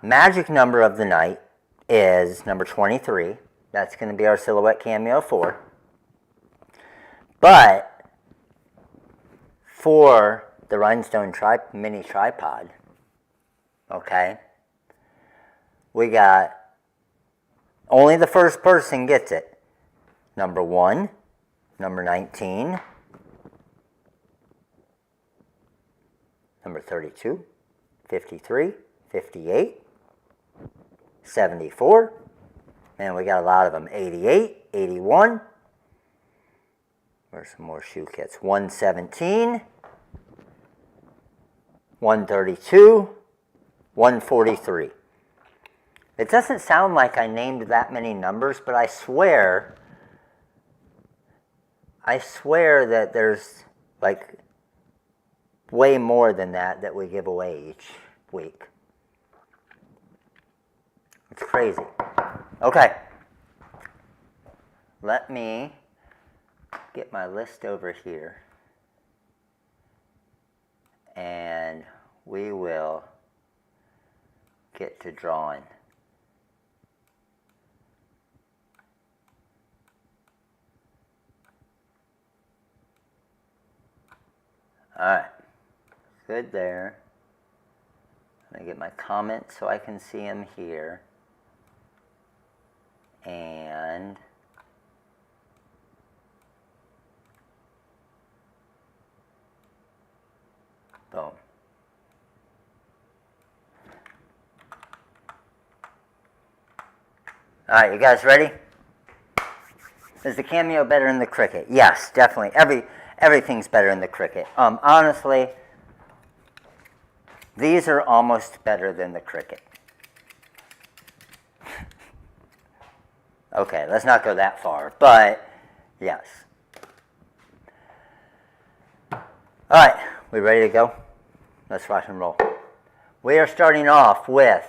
magic number of the night is number 23. That's going to be our Silhouette Cameo 4. But for the Rhinestone mini tripod, okay, we got only the first person gets it. Number 1, number 19, number 32, 53, 58, 74, and we got a lot of them, 88, 81, where's some more shoe kits, 117, 132, 143. It doesn't sound like I named that many numbers, but I swear that there's like way more than that we give away each week. It's crazy. Okay. Let me get my list over here. And we will get to drawing. All right. Good there. I'm going to get my comments so I can see them here. And boom. All right, you guys ready? Is the Cameo better than the Cricut? Yes, definitely. Everything's better than the Cricut. Honestly, these are almost better than the Cricut. Okay, let's not go that far, but yes. All right, we ready to go? Let's rock and roll. We are starting off with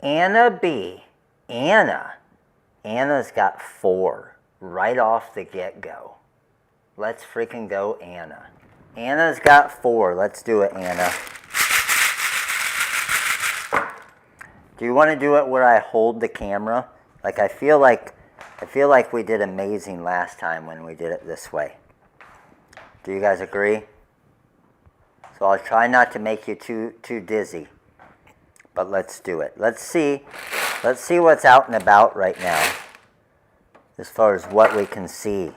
Anna B. Anna's got 4 right off the get-go. Let's freaking go, Anna. Anna's got 4. Let's do it, Anna. Do you want to do it where I hold the camera? Like I feel like we did amazing last time when we did it this way. Do you guys agree? So I'll try not to make you too dizzy. But let's do it. Let's see what's out and about right now as far as what we can see.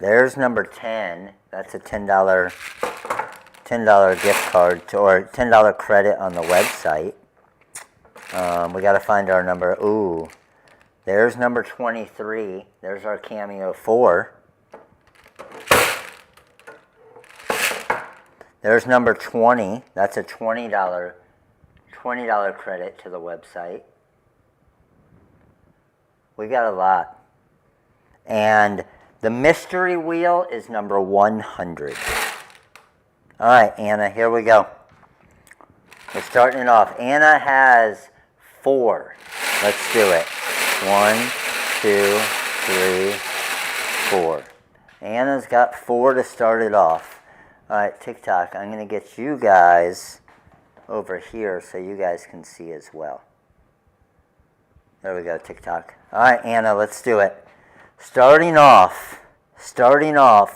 There's number 10. That's a $10 gift card or $10 credit on the website. We got to find our number. Ooh, there's number 23. There's our Cameo 4. There's number 20. That's a $20 credit to the website. We got a lot. And the mystery wheel is number 100. All right, Anna, here we go. We're starting it off. Anna has 4. Let's do it. 1, 2, 3, 4. Anna's got 4 to start it off. All right, TikTok, I'm going to get you guys over here so you guys can see as well. There we go, TikTok. All right, Anna, let's do it. Starting off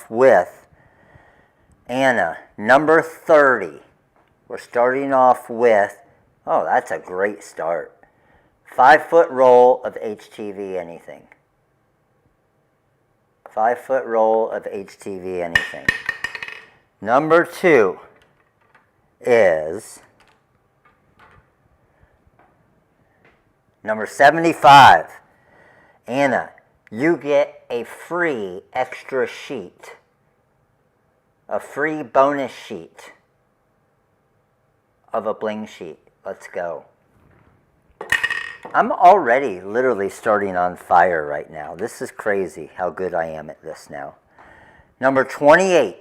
with Anna, number 30. We're starting off with, oh, that's a great start. 5-foot roll of HTV anything. 5-foot roll of HTV anything. Number 2 is number 75. Anna, you get a free extra sheet. A free bonus sheet of a Blingsheet. Let's go. I'm already literally starting on fire right now. This is crazy how good I am at this now. Number 28.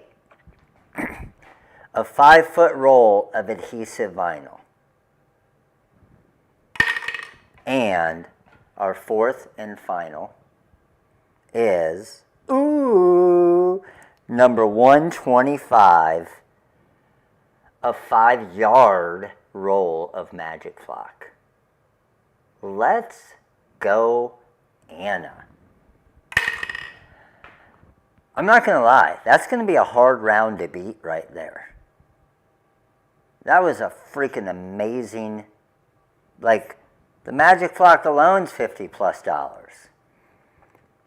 A 5-foot roll of adhesive vinyl. And our fourth and final is, ooh, number 125, a 5-yard roll of Magic Flock. Let's go, Anna. I'm not going to lie, that's going to be a hard round to beat right there. That was a freaking amazing, like, the Magic Flock alone's $50+.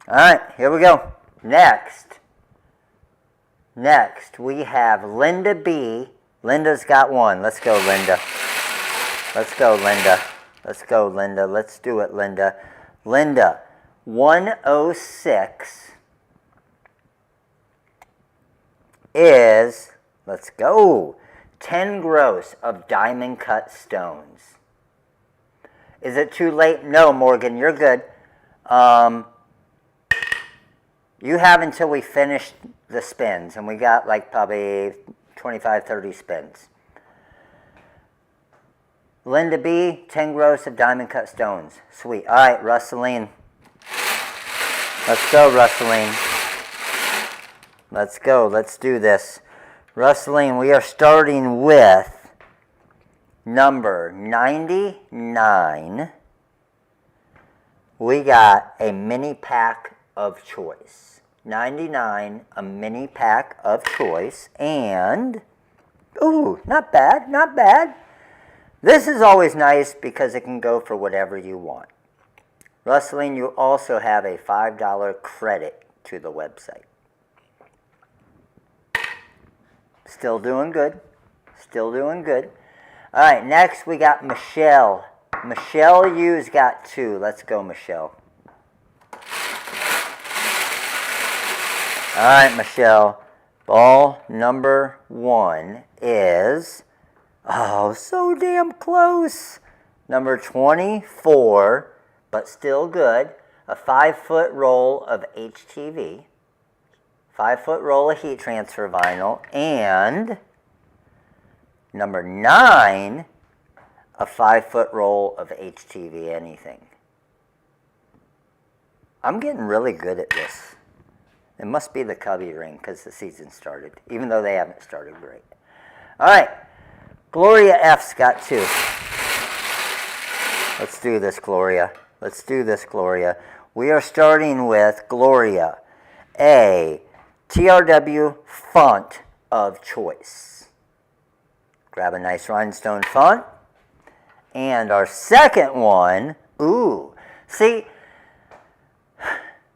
All right, here we go. Next, we have Linda B. Linda's got one. Let's go, Linda. Let's go, Linda. Let's go, Linda. Let's do it, Linda. Linda, 106 is, let's go, 10 gross of diamond cut stones. Is it too late? No, Morgan, you're good. You have until we finish the spins, and we got like probably 25, 30 spins. Linda B, 10 gross of diamond cut stones. Sweet. All right, Russeline. Let's go, Russeline. Let's go. Let's do this. Russeline, we are starting with number 99. We got a mini pack of choice. 99, a mini pack of choice. And, ooh, not bad, not bad. This is always nice because it can go for whatever you want. Russeline, you also have a $5 credit to the website. Still doing good. Still doing good. All right, next we got Michelle. Michelle U's got 2. Let's go, Michelle. All right, Michelle. Ball number 1 is, oh, so damn close. Number 24, but still good. A 5-foot roll of HTV. 5-foot roll of heat transfer vinyl. And number 9, a 5-foot roll of HTV anything. I'm getting really good at this. It must be the Cubby ring because the season started, even though they haven't started great. All right, Gloria F's got 2. Let's do this, Gloria. Let's do this, Gloria. We are starting with Gloria, a TRW font of choice. Grab a nice Rhinestone font. And our second one, ooh, see,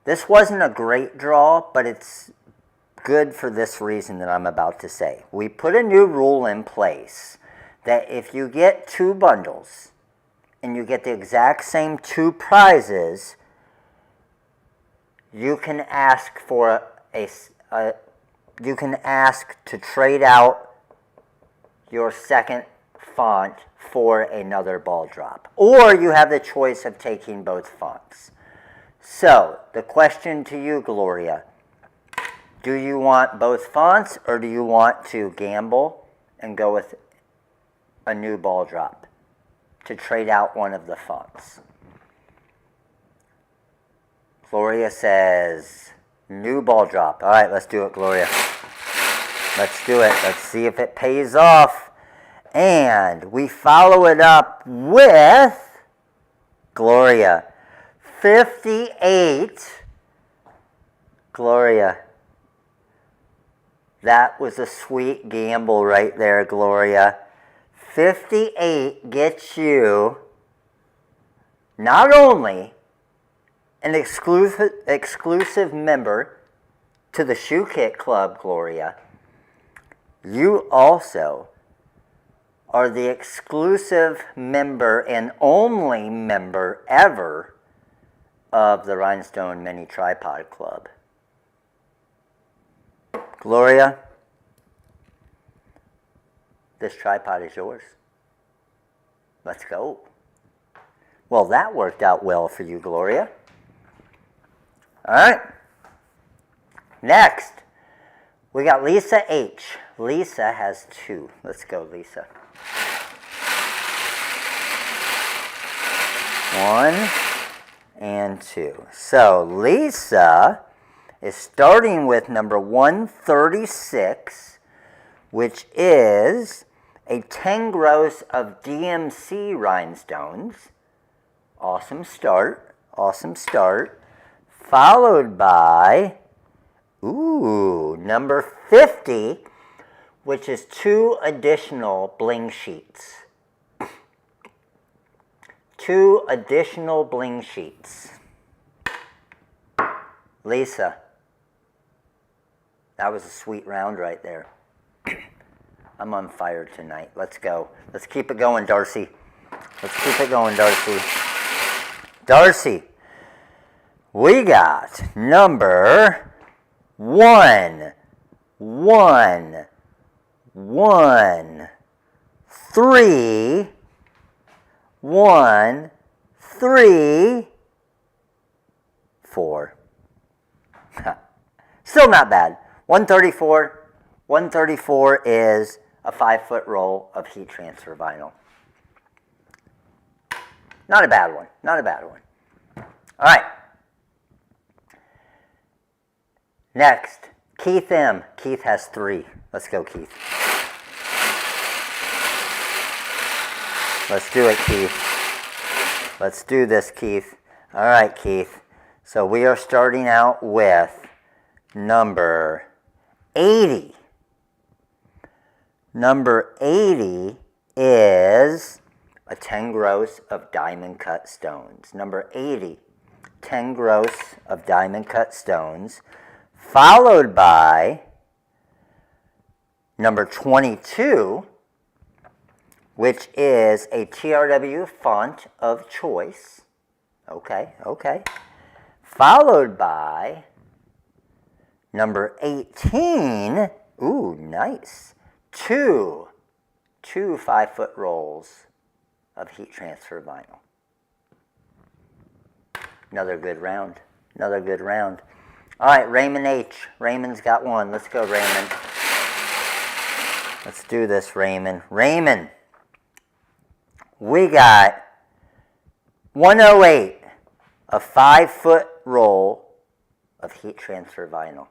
this wasn't a great draw, but it's good for this reason that I'm about to say. We put a new rule in place that if you get 2 bundles and you get the exact same 2 prizes, you can ask for you can ask to trade out your second font for another ball drop. Or you have the choice of taking both fonts. So, the question to you, Gloria, do you want both fonts or do you want to gamble and go with a new ball drop to trade out one of the fonts? Gloria says, new ball drop. All right, let's do it, Gloria. Let's do it. Let's see if it pays off. And we follow it up with Gloria. 58 Gloria. That was a sweet gamble right there, Gloria. 58 gets you not only an exclusive member to the Shoe Kit Club, Gloria, you also are the exclusive member and only member ever of the Rhinestone Mini Tripod Club. Gloria, this tripod is yours. Let's go. Well, that worked out well for you, Gloria. All right. Next, we got Lisa H. Lisa has 2. Let's go, Lisa. 1 and 2. So Lisa is starting with number 136, which is a 10 gross of DMC rhinestones. Awesome start. Awesome start. Followed by, number 50, which is 2 additional Blingsheets. 2 additional Blingsheets. Lisa, that was a sweet round right there. I'm on fire tonight. Let's go. Let's keep it going, Darcy. Let's keep it going, Darcy. Darcy, we got number 1, 1, 1, 3, 1, 3, 4. Still not bad. 134. 134 is a 5-foot roll of heat transfer vinyl. Not a bad one. Not a bad one. All right. Next, Keith M. Keith has 3. Let's go, Keith. Let's do it, Keith. Let's do this, Keith. All right, Keith. So we are starting out with number 80. Number 80 is a 10 gross of diamond cut stones. Number 80, 10 gross of diamond cut stones, followed by number 22, which is a TRW font of choice. Okay. Followed by number 18. Ooh, nice. 2 5-foot rolls of heat transfer vinyl. Another good round. Another good round. All right, Raymond H. Raymond's got 1. Let's go, Raymond. Let's do this, Raymond. Raymond, we got 108, a 5-foot roll of heat transfer vinyl.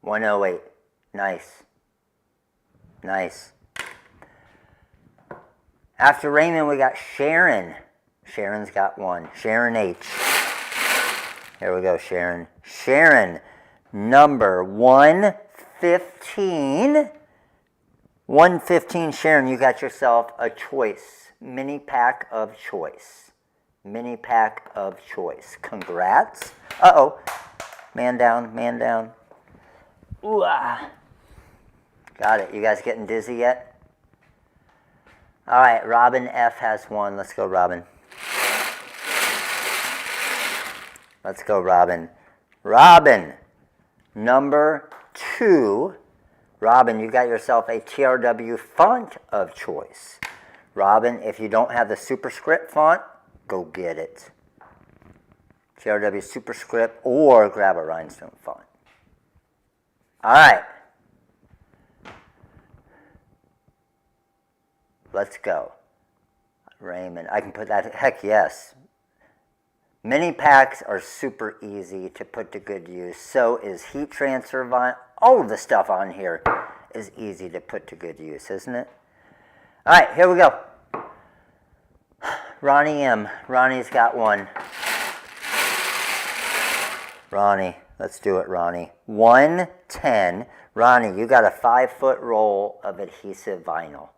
108. Nice. Nice. After Raymond, we got Sharon. Sharon's got 1. Sharon H. Here we go, Sharon. Sharon, number 115. 115, Sharon, you got yourself a choice. Mini pack of choice. Mini pack of choice. Congrats. Uh-oh. Man down, man down. Ooh, ah. Got it. You guys getting dizzy yet? All right, Robin F has 1. Let's go, Robin. Let's go, Robin. Robin, number 2. Robin, you got yourself a TRW font of choice. Robin, if you don't have the superscript font, go get it. TRW superscript or grab a rhinestone font. All right. Let's go. Raymond, I can put that, heck yes. Mini packs are super easy to put to good use. So is heat transfer vinyl. All of the stuff on here is easy to put to good use, isn't it? All right, here we go. Ronnie M. Ronnie's got 1. Ronnie, Let's do it, Ronnie. 110. Ronnie, you got a 5-foot roll of adhesive vinyl.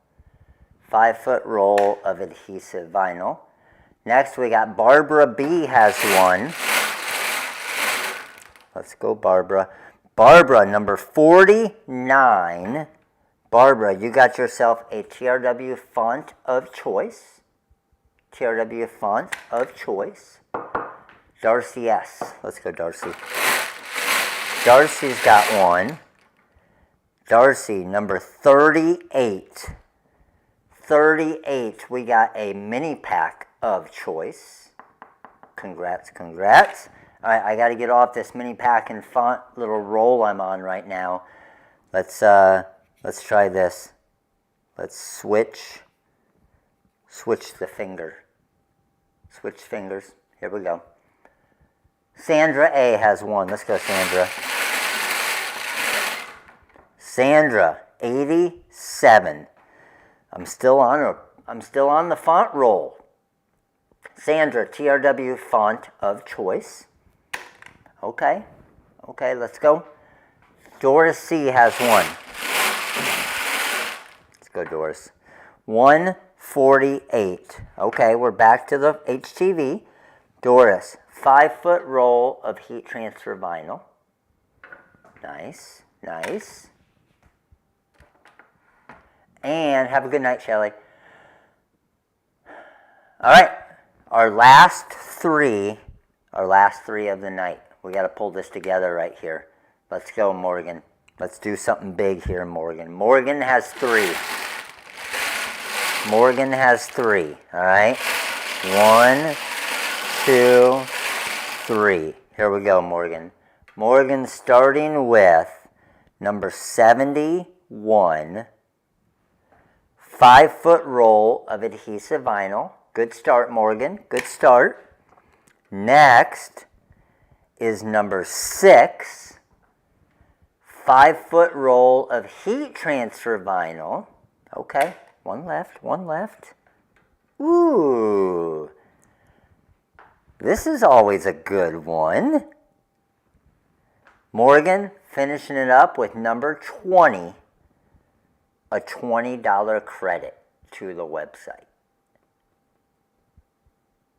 5-foot roll of adhesive vinyl. Next, we got Barbara B has one. Let's go, Barbara. Barbara, number 49. Barbara, you got yourself a TRW font of choice. TRW font of choice. Darcy S. Let's go, Darcy. Darcy's got one. Darcy, number 38. 38, we got a mini pack of choice. Congrats, congrats. All right, I got to get off this mini pack and font little roll I'm on right now. Let's try this. Let's switch the finger. Switch fingers. Here we go. Sandra A has one. Let's go, Sandra. Sandra, 87. I'm still on the font roll. Sandra, TRW font of choice. Okay, let's go. Doris C has one. Let's go, Doris. 148. Okay, we're back to the HTV. Doris, 5-foot roll of heat transfer vinyl. Nice, nice. And have a good night, Shelley. All right, our last three of the night. We got to pull this together right here. Let's go, Morgan. Let's do something big here, Morgan. Morgan has 3. Morgan has 3, all right? 1, 2, 3. Here we go, Morgan. Morgan starting with number 71. 5-foot roll of adhesive vinyl. Good start, Morgan. Good start. Next is number 6. 5-foot roll of heat transfer vinyl. Okay, one left, one left. Ooh. This is always a good one. Morgan finishing it up with number 20. A $20 credit to the website.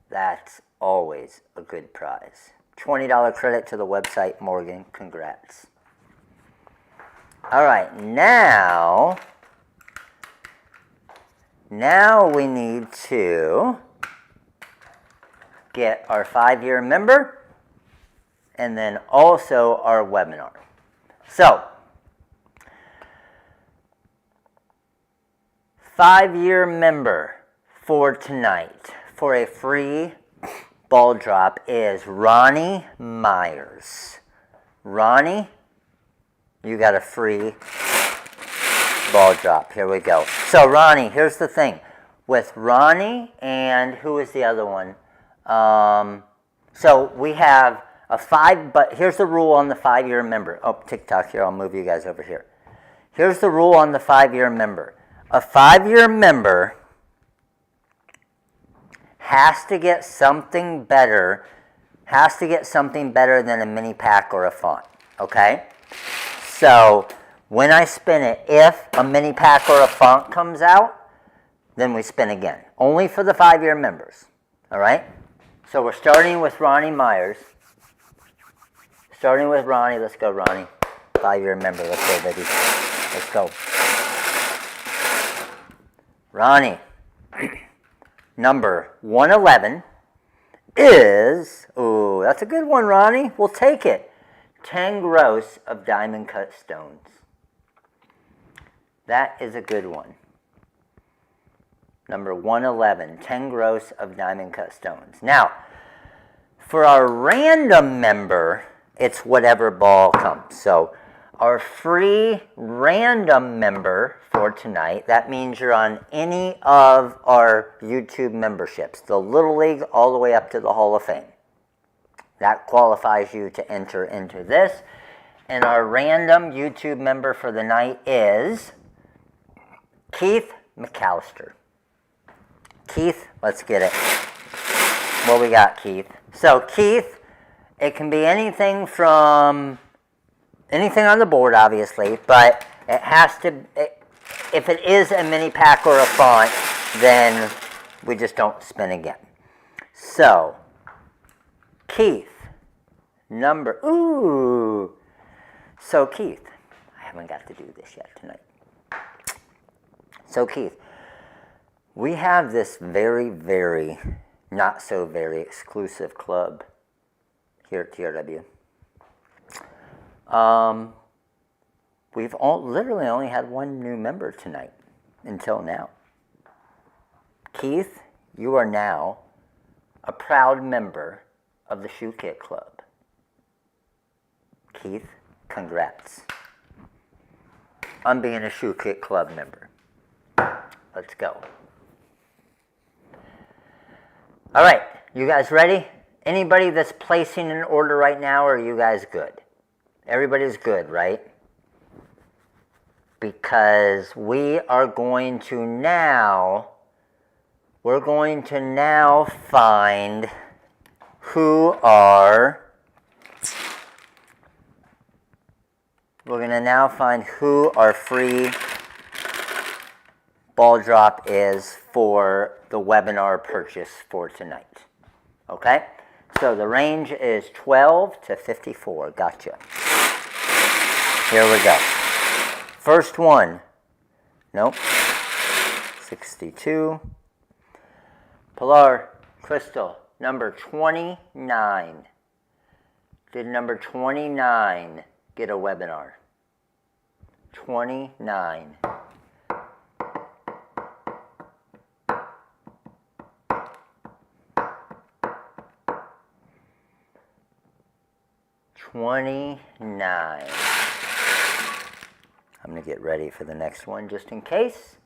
That's always a good prize. $20 credit to the website, Morgan. Congrats. All right, now we need to get our 5-year member and then also our webinar. So, 5-year member for tonight for a free ball drop is Ronnie Myers. Ronnie, you got a free ball drop. Here we go. So Ronnie, here's the thing. With Ronnie and who is the other one? So we have a 5, but here's the rule on the 5-year member. Oh, TikTok here, I'll move you guys over here. Here's the rule on the 5-year member. A 5-year member has to get something better than a mini pack or a font, okay? So when I spin it, if a mini pack or a font comes out, then we spin again. Only for the 5-year members, all right? So we're starting with Ronnie Myers. Starting with Ronnie. Let's go, Ronnie. 5-year member. Let's go, baby. Let's go. Ronnie, number 111 is, ooh, that's a good one, Ronnie. We'll take it. 10 gross of diamond cut stones. That is a good one. Number 111, 10 gross of diamond cut stones. Now, for our random member, it's whatever ball comes. So our free random member for tonight, that means you're on any of our YouTube memberships, the Little League all the way up to the Hall of Fame. That qualifies you to enter into this. And our random YouTube member for the night is Keith McAllister. Keith, let's get it. What we got, Keith? So Keith It can be anything from anything on the board, obviously, but it has to, if it is a mini pack or a font, then we just don't spin again. So, Keith, So Keith, I haven't got to do this yet tonight. So Keith, we have this very, very, not so very exclusive club here at TRW. We've literally only had one new member tonight until now. Keith, you are now a proud member of the Shoe Kit Club. Keith, congrats on being a Shoe Kit Club member. Let's go. All right, you guys ready? Anybody that's placing an order right now, are you guys good? Everybody's good, right? Because we're going to now find who our free ball drop is for the webinar purchase for tonight. Okay? So the range is 12 to 54. Gotcha. Here we go. First one. Nope. 62. Pilar Crystal, number 29. Did number 29 get a webinar? 29. I'm going to get ready for the next one just in case.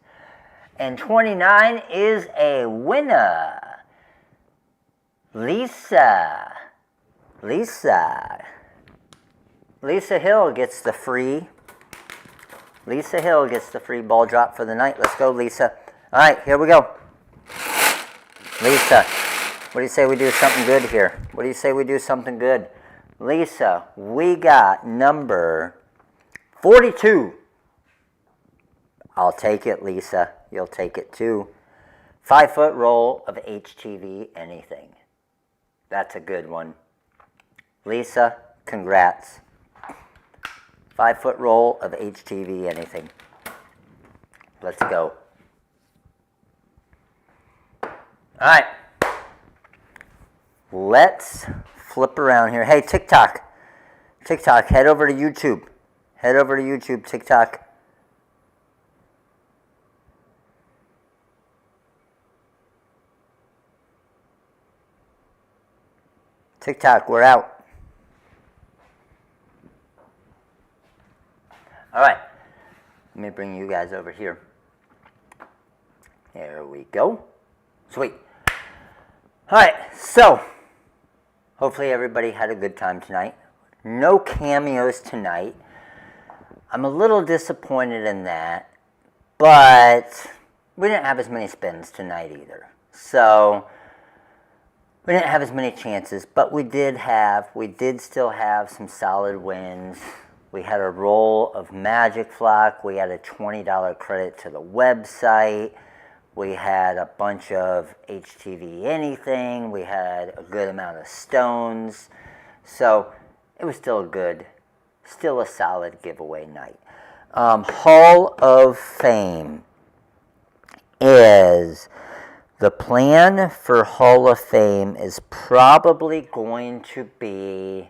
And 29 is a winner. Lisa Hill gets the free ball drop for the night. Let's go, Lisa. All right, here we go. Lisa, what do you say we do something good here? What do you say we do something good? Lisa, we got number 42. I'll take it, Lisa. You'll take it too. 5-foot roll of HTV anything. That's a good one. Lisa, congrats. 5-foot roll of HTV anything. Let's go. All right. Let's flip around here. Hey, TikTok, head over to YouTube. TikTok. TikTok, we're out. All right. Let me bring you guys over here. There we go. Sweet. All right, so hopefully everybody had a good time tonight. No cameos tonight. I'm a little disappointed in that, but we didn't have as many spins tonight either. So we didn't have as many chances, but we did still have some solid wins. We had a roll of Magic Flock. We had a $20 credit to the website. We had a bunch of HTV anything. We had a good amount of stones. So it was still a solid giveaway night. Hall of Fame is... The plan for Hall of Fame is probably going to be...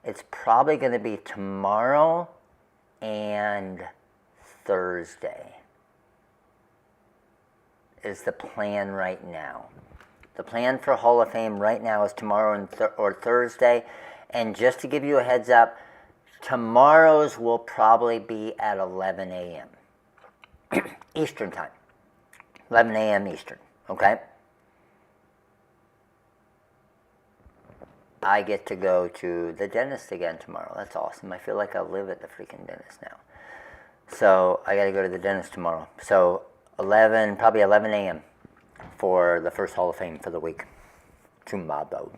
It's probably going to be tomorrow and Thursday is the plan right now. The plan for Hall of Fame right now is tomorrow or Thursday. And just to give you a heads up, tomorrow's will probably be at 11 a.m. Eastern time. 11 a.m. Eastern, okay? I get to go to the dentist again tomorrow. That's awesome. I feel like I live at the freaking dentist now. So I got to go to the dentist tomorrow. So probably 11 a.m. for the first Hall of Fame for the week. Tomorrow.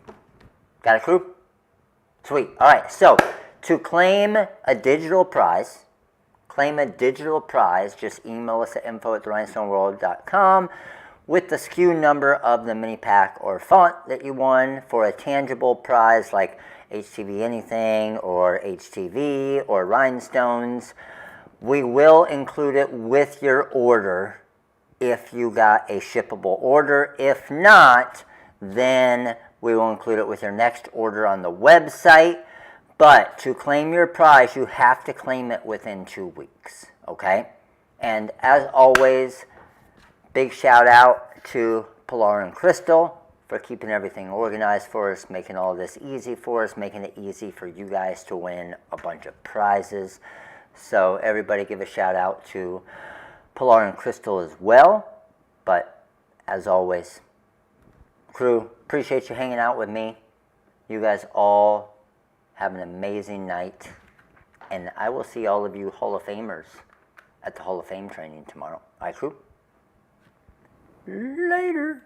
Got it, crew? Sweet. All right, so to claim a digital prize, just email us at info@rhinestoneworld.com with the SKU number of the mini pack or font that you won for a tangible prize like HTV Anything or HTV or Rhinestones. We will include it with your order if you got a shippable order. If not, then we will include it with your next order on the website. But to claim your prize, you have to claim it within 2 weeks, okay? And as always, big shout out to Pilar and Crystal for keeping everything organized for us, making all this easy for us, making it easy for you guys to win a bunch of prizes. So everybody give a shout out to Pilar and Crystal as well. But as always, crew, appreciate you hanging out with me. You guys all have an amazing night. And I will see all of you Hall of Famers at the Hall of Fame training tomorrow. All right, crew? Later.